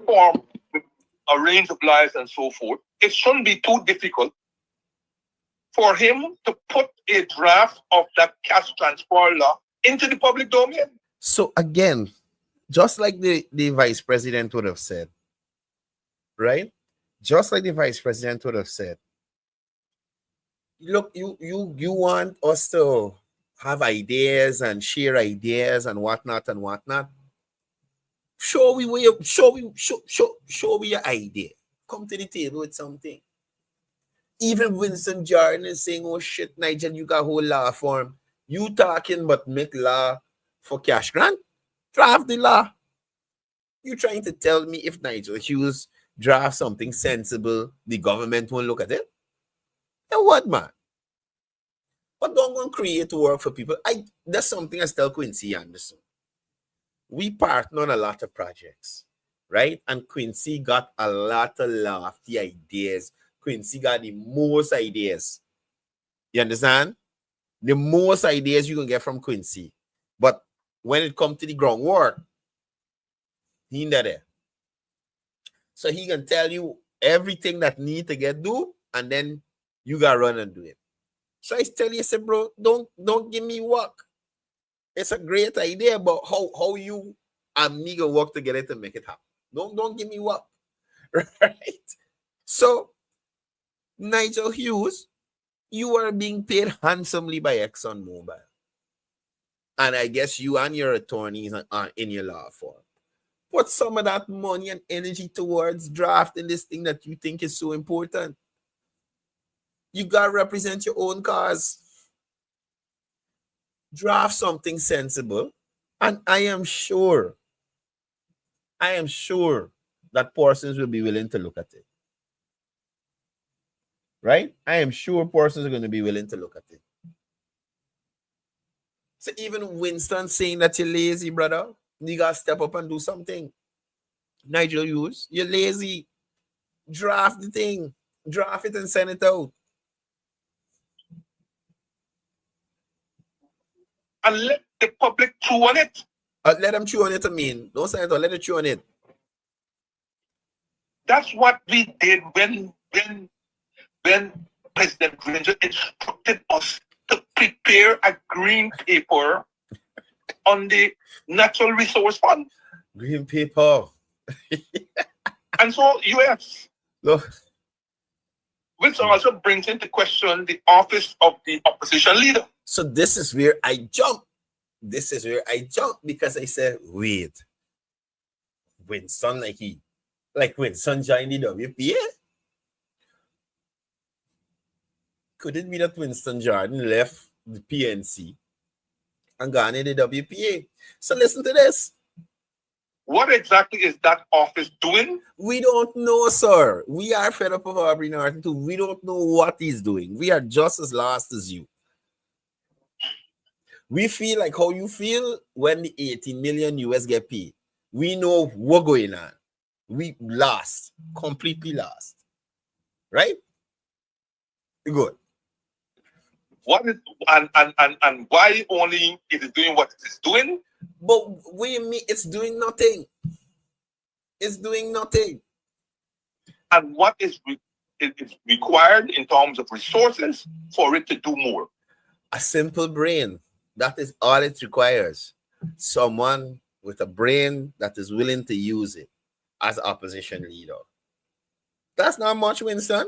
form with a range of lies and so forth, it shouldn't be too difficult for him to put a draft of that cash transfer law into the public domain. So again, just like the vice president would have said, right? Just like the vice president would have said, look, you want us to have ideas and share ideas and whatnot and whatnot. Show me your idea. Come to the table with something. Even Winston Jordan is saying, oh shit, Nigel, you got a whole law form. You talking but make law for cash grant? Draft the law. You trying to tell me if Nigel Hughes draft something sensible, the government won't look at it? Then what, man? But don't go and create work for people. That's something I tell Quincy Anderson. We partner on a lot of projects, right? And Quincy got a lot of lofty ideas. Quincy got the most ideas. You understand? The most ideas you can get from Quincy. But when it comes to the groundwork, he ain't there. So he can tell you everything that need to get do, and then you gotta run and do it. So I tell you, I say, bro, don't give me work. It's a great idea, but how you and me gonna work together to make it happen? Don't give me work. Right? So Nigel Hughes, you are being paid handsomely by ExxonMobil. And I guess you and your attorneys are in your law firm. Put some of that money and energy towards drafting this thing that you think is so important. You gotta represent your own cause. Draft something sensible. And I am sure that persons will be willing to look at it. Right? I am sure persons are going to be willing to look at it. So even Winston saying that you're lazy, brother, you got to step up and do something. Nigel Hughes, you're lazy. Draft the thing. Draft it and send it out. And let the public chew on it. Let them chew on it, I mean. Don't send it out. Let them chew on it. That's what we did when President Granger instructed us to prepare a green paper on the Natural Resource Fund. Green paper. And so, US, Look. which also brings into question the office of the opposition leader. So this is where I jump. Because I said, wait. Winston Winston joined the WPA? Could it be that Winston Jordan left the PNC and gone in the WPA? So listen to this. What exactly is that office doing? We don't know, sir. We are fed up of Aubrey Norton too. We don't know what he's doing. We are just as lost as you. We feel like how you feel when the 18 million US get paid. We know what's going on. We lost, completely lost. Right? Good. What is and why only it is doing what it is doing? But we mean it's doing nothing. It's doing nothing. And what is required in terms of resources for it to do more? A simple brain. That is all it requires. Someone with a brain that is willing to use it as opposition leader. That's not much, Winston.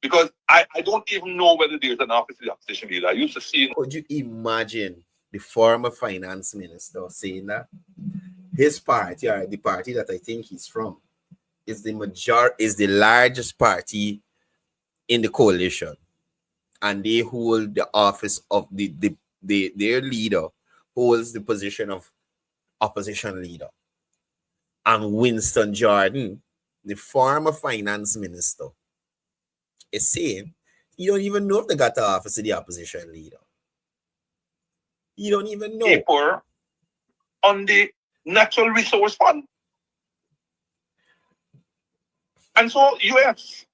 Because I don't even know whether there's an office of the opposition leader. I used to see. Could you imagine the former finance minister saying that his party, or the party that I think he's from, is the largest party in the coalition, and they hold the office of their leader holds the position of opposition leader, and Winston Jordan, the former finance minister, is saying you don't even know if they got the office of the opposition leader. You don't even know. Paper on the Natural Resource Fund. And so, US,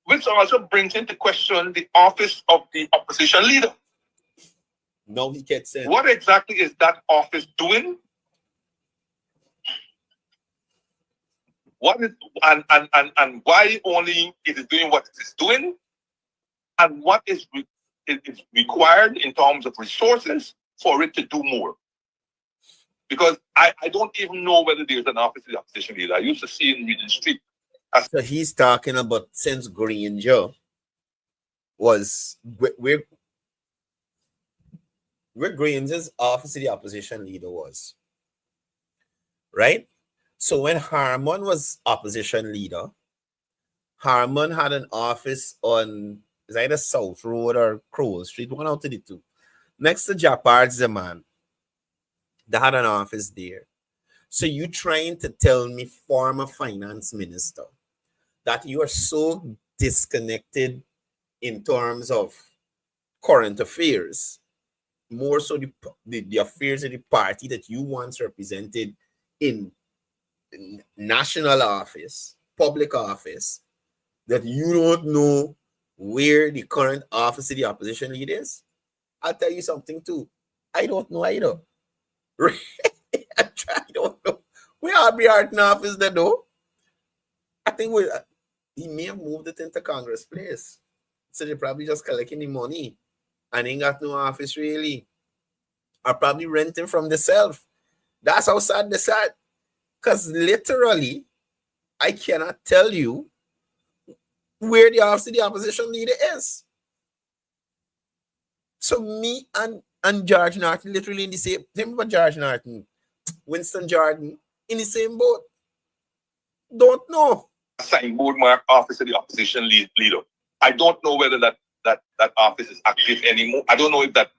which also brings into question the office of the opposition leader. Now he gets in. What exactly is that office doing? What is and why only it is doing what it is doing? And what is required in terms of resources for it to do more? Because I don't even know whether there's an office of the opposition leader. I used to see in Regent Street. So he's talking about since Granger was where Granger's office of the opposition leader was. Right? So when Harmon was opposition leader, Harmon had an office on it's either South Road or Crowell Street, one out of the two. Next to Japard's man. They had an office there. So you trying to tell me, former finance minister, that you are so disconnected in terms of current affairs, more so the affairs of the party that you once represented in national office, public office, that you don't know where the current office of the opposition leader is? I'll tell you something too. I don't know either. I don't know. We are be art in office there though. I think he may have moved it into Congress Place. So they're probably just collecting the money and ain't got no office really. Or probably renting from the self. That's how sad they sad. Because literally, I cannot tell you where the office of the opposition leader is. So me and George Norton literally in the same. Remember George Norton, Winston Jordan in the same boat. Don't know. Signboard mark office of the opposition leader. I don't know whether that office is active anymore. I don't know if that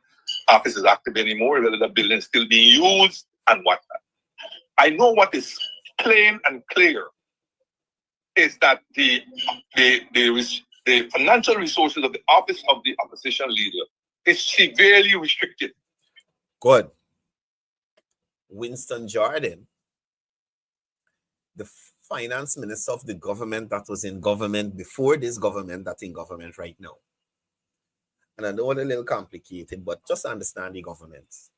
office is active anymore, whether the building is still being used and whatnot. I know what is plain and clear is that the financial resources of the office of the opposition leader is severely restricted. Good. Winston Jordan, the finance minister of the government that was in government before this government that's in government right now. And I know it's a little complicated, but just understand the governments.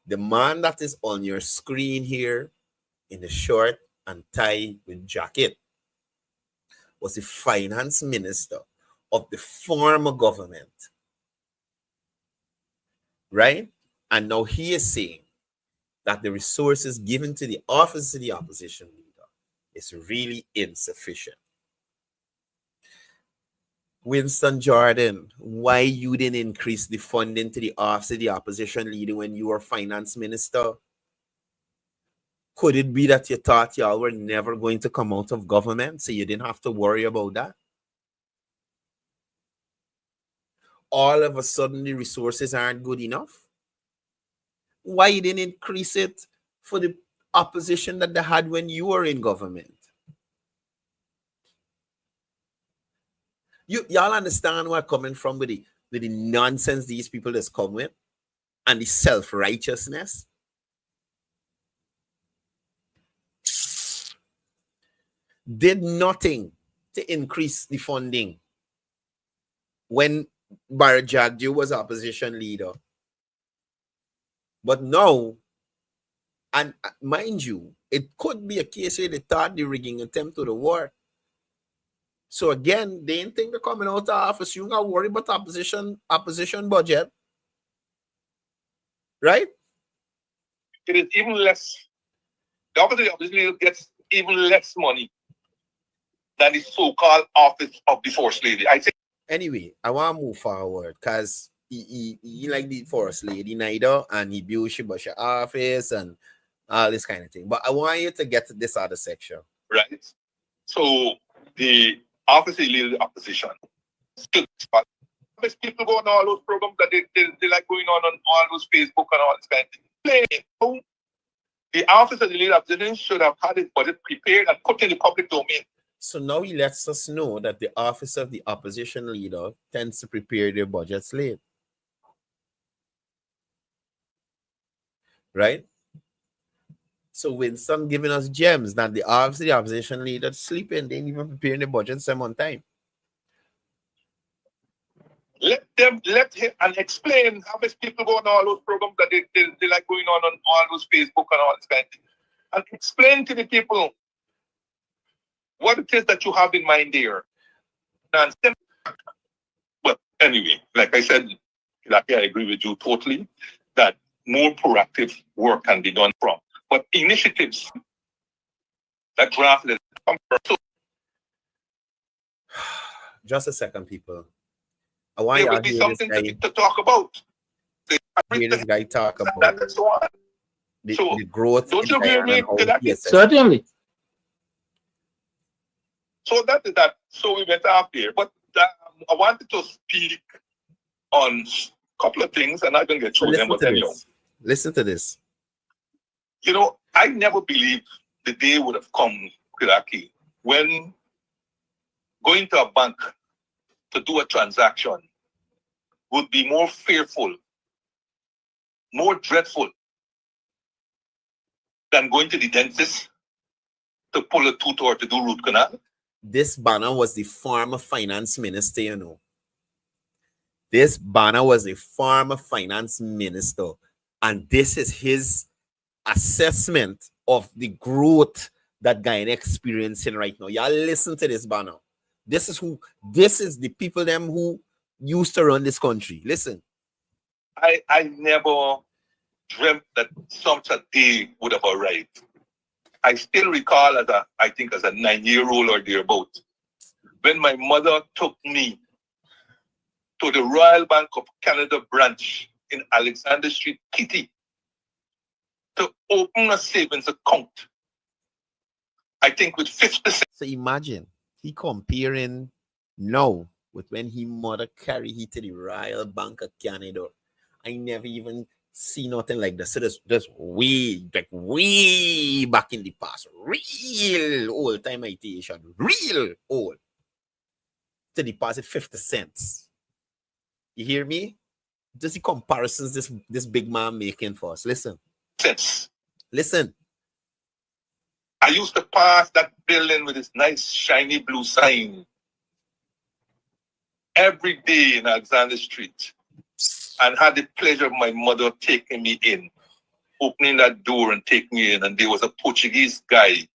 The man that is on your screen here in the shirt and tie with jacket was the finance minister of the former government. Right? And now he is saying that the resources given to the office of the opposition leader is really insufficient. Winston Jordan, why you didn't increase the funding to the office of the opposition leader when you were finance minister? Could it be that you thought y'all were never going to come out of government, so you didn't have to worry about that? All of a sudden, the resources aren't good enough? Why you didn't increase it for the opposition that they had when you were in government? Y'all understand where I'm coming from with the nonsense these people just come with and the self-righteousness? Did nothing to increase the funding when Barry Jagdew was opposition leader. But now, and mind you, it could be a case where they thought the rigging attempt to the war. So again, they didn't think they're coming out of office. You got worried about opposition budget. Right? It is even less. The office of the opposition leader gets even less money than the so-called office of the first lady. I think. Anyway, I want to move forward because he like the first lady neither, and he built Shibasha office and all this kind of thing. But I want you to get to this other section. Right. So the office of the leader of the opposition. People go on all those programs that they like going on all those Facebook and all this kind of thing. The office of the leader of the opposition should have had its budget prepared and put in the public domain. So now he lets us know that the office of the opposition leader tends to prepare their budgets late. Right? So Winston giving us gems that the office of the opposition leader sleeping, they ain't even preparing the budget some on time. Let him and explain how much people go on all those programs that they like going on all those Facebook and all this kind of thing. And explain to the people what it is that you have in mind there. And but anyway, like I said, I agree with you totally that more proactive work can be done from. But initiatives that draft this come first. Just a second, people. I want There y'all will be hear something this guy, to talk about. hear this guy talk That about and so on. the growth Don't in you agree Guyana with and how me to that? he assesses. Certainly. So that is that. So we went off there. But I wanted to speak on a couple of things, and I didn't get So through them. But anyhow, listen to this. you know, I never believed the day would have come, Kiraki, when going to a bank to do a transaction would be more fearful, more dreadful than going to the dentist to pull a tooth or to do root canal. This Banner was the former finance minister, you know. This Banner was the former finance minister. And this is his assessment of the growth that Guyana experiencing right now. Y'all listen to this Banner. This is the people them who used to run this country. Listen. I never dreamt that such a day would have arrived. I still recall as a 9-year-old or thereabout, when my mother took me to the Royal Bank of Canada branch in Alexander Street, Kitty, to open a savings account. I think with 50%. So imagine he comparing now with when he mother carry he to the Royal Bank of Canada. I never even see nothing like that. So that's way back in the past. Real old time ideation. Real old. To deposit 50 cents. You hear me? Just the comparisons this big man making for us. Listen. Listen. I used to pass that building with this nice shiny blue sign every day in Alexander Street, and had the pleasure of my mother taking me in, opening that door and taking me in. And there was a Portuguese guy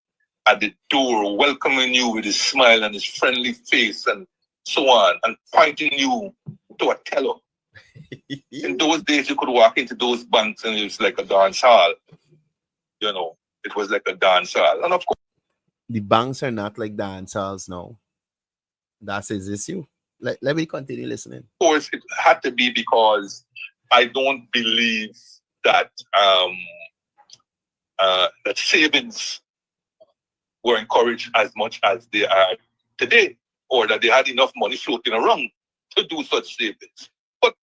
at the door welcoming you with his smile and his friendly face and so on, and pointing you to a teller. In those days, you could walk into those banks and it was like a dance hall. You know, it was like a dance hall. And of course, the banks are not like dance halls now. That's his issue. Let me continue listening. Of course, it had to be because I don't believe that that savings were encouraged as much as they are today, or that they had enough money floating around to do such savings. But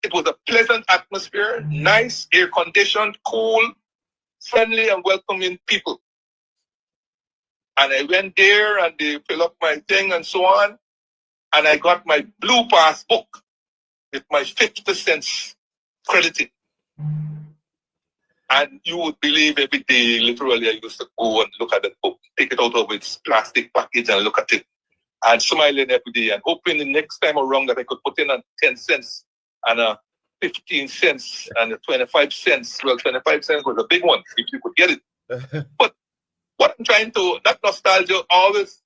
it was a pleasant atmosphere, nice, air-conditioned, cool, friendly, and welcoming people. And I went there and they fill up my thing and so on. And I got my blue passbook with my 50 cents credited. And you would believe every day, literally, I used to go and look at that book, take it out of its plastic package and look at it, and smiling every day and hoping the next time around that I could put in a 10 cents and a 15 cents and a 25 cents. Well, 25 cents was a big one if you could get it. But what I'm trying to, that nostalgia always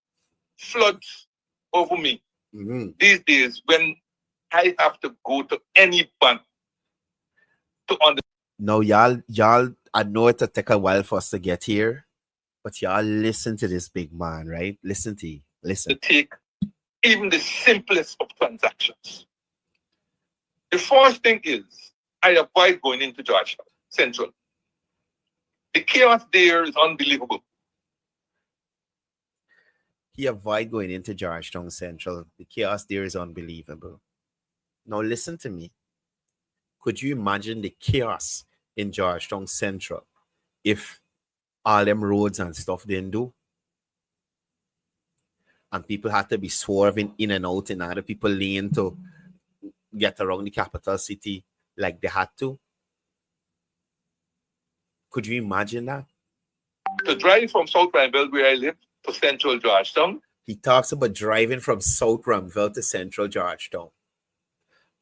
floods over me. Mm-hmm. These days when I have to go to any bank to understand. No, y'all, I know it'll take a while for us to get here, but y'all listen to this big man, right? Listen. To take even the simplest of transactions. The first thing is, I avoid going into Georgetown Central. The chaos there is unbelievable. He avoid going into Georgetown Central. The chaos there is unbelievable. Now listen to me. Could you imagine the chaos in Georgetown Central if all them roads and stuff didn't do? And people had to be swerving in and out in other people lane to get around the capital city like they had to? Could you imagine that? To drive from South Granville, where I live, to Central Georgetown. He talks about driving from South Granville to Central Georgetown.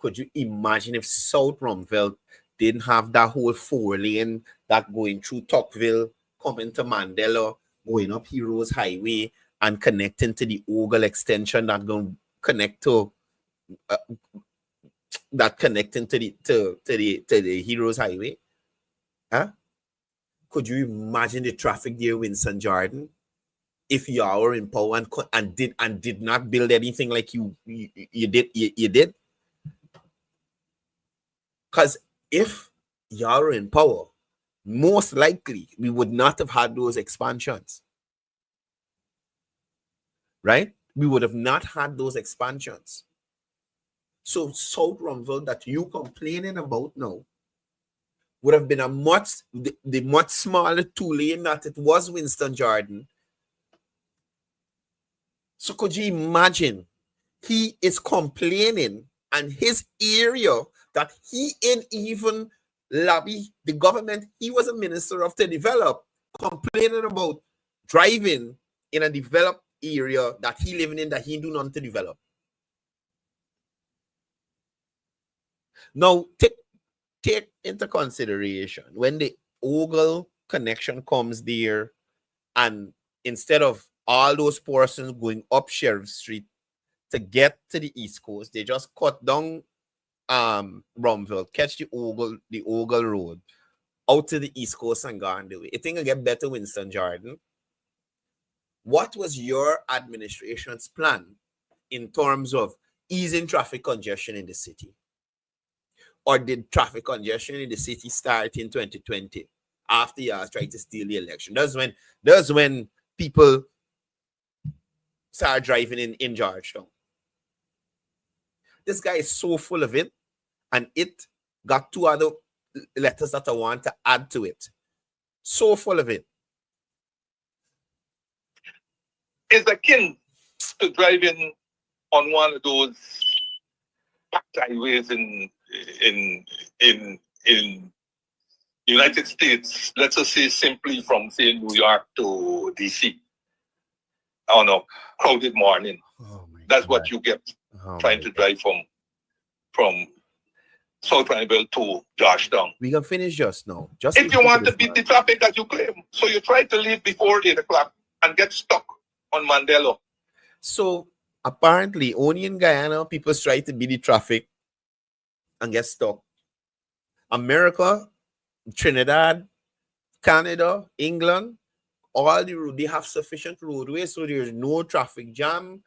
Could you imagine if South Rumville didn't have that whole 4-lane that going through Tocqueville, coming to Mandela, going up Heroes Highway, and connecting to the Ogle extension that going to connect to connecting to the Heroes Highway? Huh? Could you imagine the traffic there, Winston Jordan, if you were in power and did not build anything like you did? Because if you were in power, most likely we would not have had those expansions. Right? We would have not had those expansions. So South Rumville that you complaining about now would have been a much smaller 2-lane that it was Winston Jordan. So could you imagine? He is complaining, and his area that he ain't even lobby the government he was a minister of to develop, complaining about driving in a developed area that he living in that he do nothing to develop. Now take into consideration when the Ogle connection comes there, and instead of all those persons going up Sheriff Street to get to the East Coast, they just cut down Rumville, catch the Ogle Road out to the East Coast and go on the way. You think I get better, Winston Jordan? What was your administration's plan in terms of easing traffic congestion in the city? Or did traffic congestion in the city start in 2020 after you tried to steal the election? That's when people start driving in Georgetown. This guy is so full of it, and it got 2 other letters that I want to add to it. So full of it. It's akin to driving on one of those packed highways in United States. Let's just say simply from say New York to DC on a crowded morning. That's what you get trying to drive from South Rumville to Georgetown. We can finish just now. If you want to beat the traffic as you claim, so you try to leave before 8 o'clock and get stuck on Mandela. So apparently, only in Guyana, people try to beat the traffic and get stuck. America, Trinidad, Canada, England, all they have sufficient roadways, so there's no traffic jam.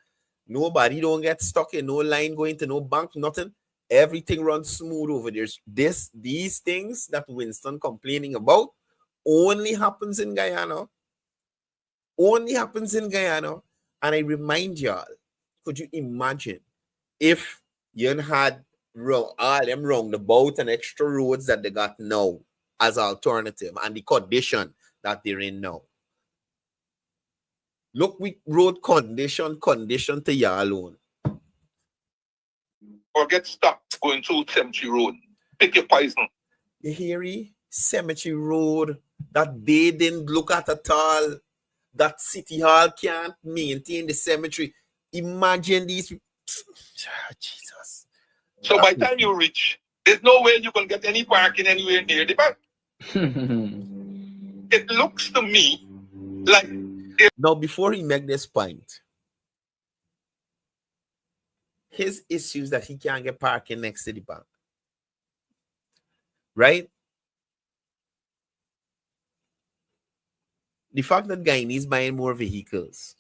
Nobody don't get stuck in no line going to no bank, nothing. Everything runs smooth over there. These things that Winston complaining about only happens in Guyana. Only happens in Guyana. And I remind y'all, could you imagine if you had all them roundabout and extra roads that they got now as alternative and the condition that they're in now? Look, we road condition to y'all alone. Or get stuck going through Cemetery Road. Pick your poison. You hear me? Cemetery Road that they didn't look at all. That City Hall can't maintain the cemetery. Imagine these. Jesus. So by the time you reach, there's no way you can get any parking anywhere near the bank. It looks to me like... Now, before he make this point, his issues that he can't get parking next to the bank. Right? The fact that Guyana is buying more vehicles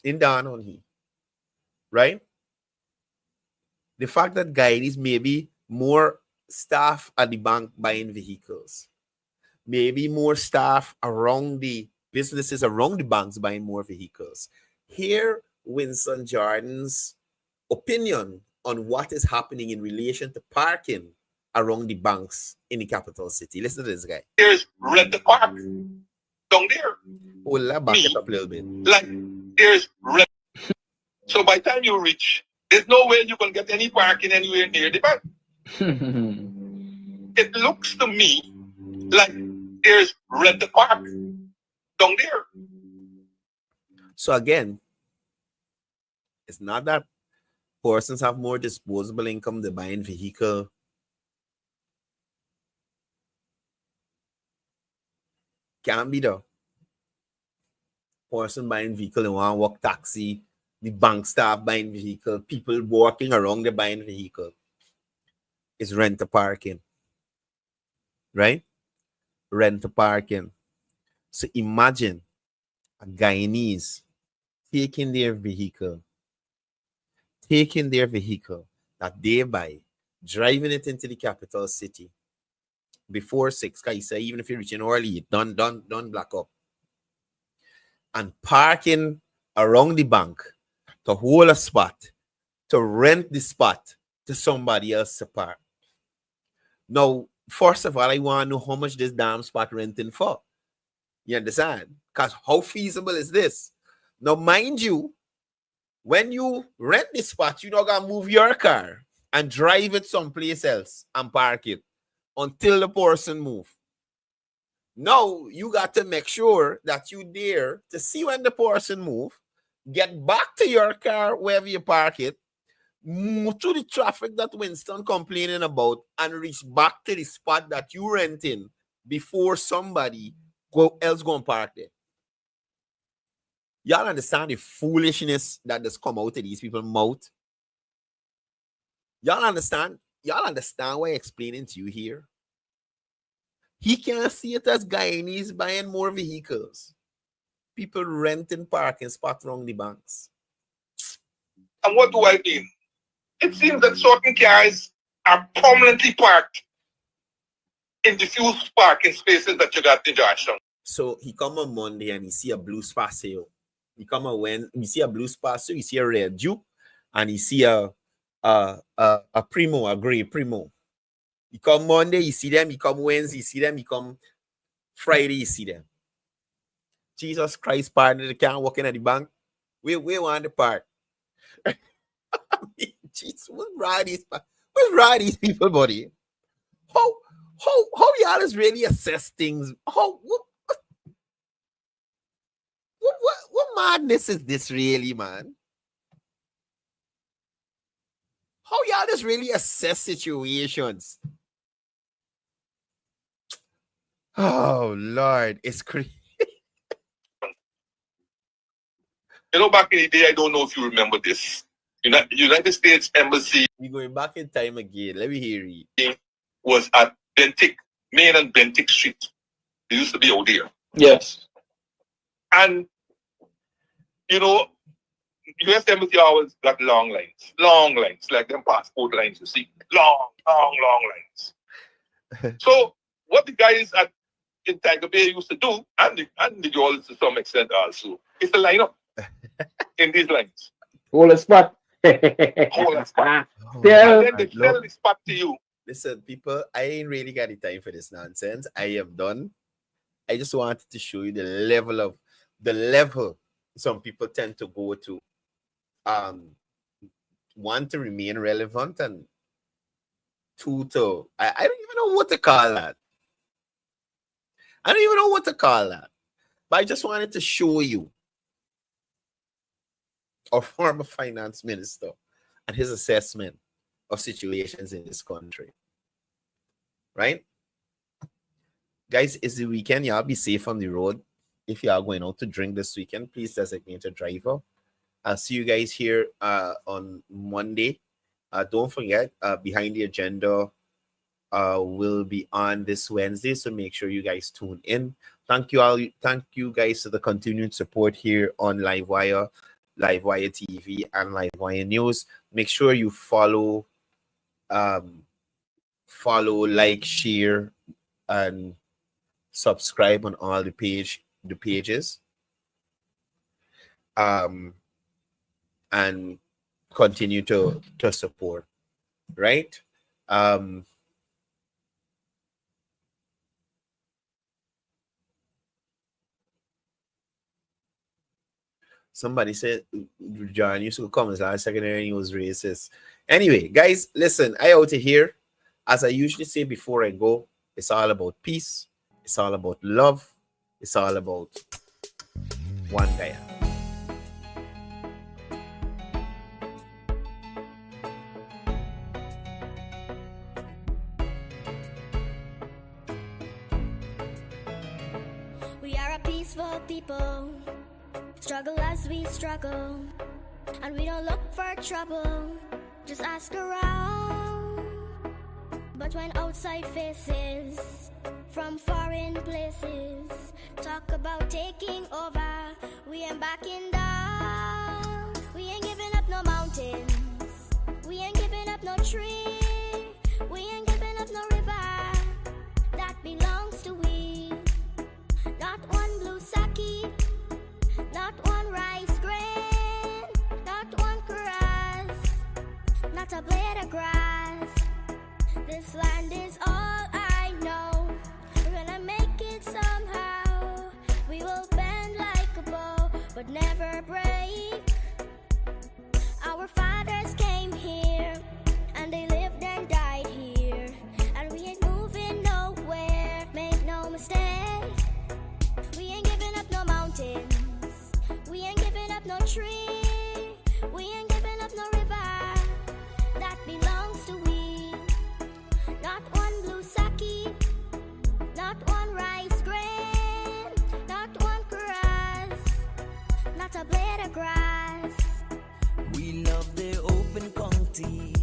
in down on he, right? The fact that Guyana is maybe more staff at the bank buying vehicles, maybe more staff around the businesses around the banks buying more vehicles. Hear Winston Jordan's opinion on what is happening in relation to parking around the banks in the capital city. Listen to this guy. There's Red the Park down there. Oh, back it up a little bit. Like, there's Red. So by the time you reach, there's no way you can get any parking anywhere near the bank. It looks to me like there's Red the Park down there. So again, it's not that Persons have more disposable income, they're buying vehicle. Can't be the person buying vehicle and want to walk taxi, the bank staff buying vehicle, people walking around the buying vehicle. It's rent a parking. Right? Rent a parking. So imagine a Guyanese taking their vehicle that they buy, driving it into the capital city before 6, because say even if you're reaching early, don't black up. And parking around the bank to hold a spot, to rent the spot to somebody else to park. Now, first of all, I want to know how much this damn spot renting for. You understand? Because how feasible is this? Now, mind you, when you rent the spot, you're not going to move your car and drive it someplace else and park it until the person move. Now, you got to make sure that you there to see when the person move, get back to your car wherever you park it, move through the traffic that Winston complaining about, and reach back to the spot that you renting before somebody else go and park there. Y'all understand the foolishness that just come out of these people's mouth? Y'all understand? Y'all understand what I'm explaining to you here? He can't see it as Guyanese buying more vehicles. People renting parking spots around the banks. And what do I mean? It seems that certain cars are permanently parked in the few parking spaces that you got in Georgetown. So he come on Monday and he see a blue Spacio. He come on Wednesday, he see a blue Spacio, he see a red Duke, and he see a Primo, a gray Primo. He come Monday, you see them. He come Wednesday, you see them. He come Friday, you see them. Jesus Christ, partner, they can't walk in at the bank. We want the park. I mean, Jesus, what's wrong these people, buddy? How y'all is really assess things? What madness is this really, man? How y'all just really assess situations? Oh, Lord, it's crazy. You know, back in the day, I don't know if you remember this. United States Embassy. We're going back in time again. Let me hear you. Was at Bentic, Main and Bentic Street. It used to be out there. Yes. And, you know, US Embassy always got long lines, like them passport lines, you see. Long lines. So, what the guys in Tiger Bay used to do, and the girls to some extent also, is to line up in these lines. Hold a spot. Hold a spot. Yeah. And then they sell the spot to you. Listen, people, I ain't really got the time for this nonsense. I am done. I just wanted to show you the level some people tend to go to. One, to remain relevant, and two, to I don't even know what to call that. But I just wanted to show you our former finance minister and his assessment of situations in this country. Right? Guys, it's the weekend. Y'all be safe on the road. If you are going out to drink this weekend, please designate a driver. I'll see you guys here on Monday. Don't forget, Behind the Agenda will be on this Wednesday, so make sure you guys tune in. Thank you all. Thank you guys for the continued support here on LiveWire, LiveWire TV, and LiveWire News. Make sure you follow, like, share, and subscribe on all the pages. And continue to support, right? Somebody said John used to come as our secondary and he was racist. Anyway, guys, listen, I out of here. As I usually say before I go, it's all about peace. It's all about love. It's all about one Guyana. peaceful people. Struggle as we struggle, and we don't look for trouble. Just ask around. But when outside faces from foreign places talk about taking over, we ain't backing down. We ain't giving up no mountains. We ain't giving up no tree. We ain't giving up no river that belongs to we. Not one blue sake, not one rice grain, not one grass, not a blade of grass. This land is all I know. We're gonna make it somehow. We will bend like a bow, but never break. Our fathers came here, and they lived and died here, and we ain't moving nowhere, make no mistake. We ain't giving up no mountains. We ain't giving up no tree. We ain't giving up no river that belongs to we. Not one blue sake, not one rice grain, not one grass, not a blade of grass. We love the open county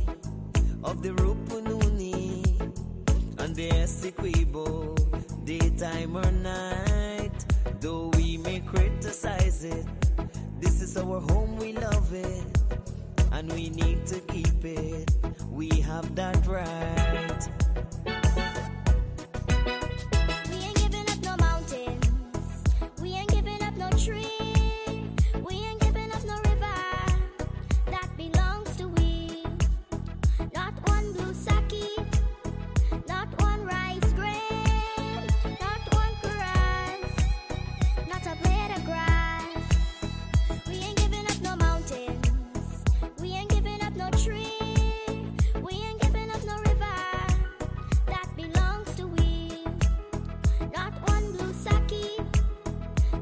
of the Rupununi and the Essequibo, daytime or night. Though we may criticize it, this is our home, we love it, and we need to keep it. We have that right.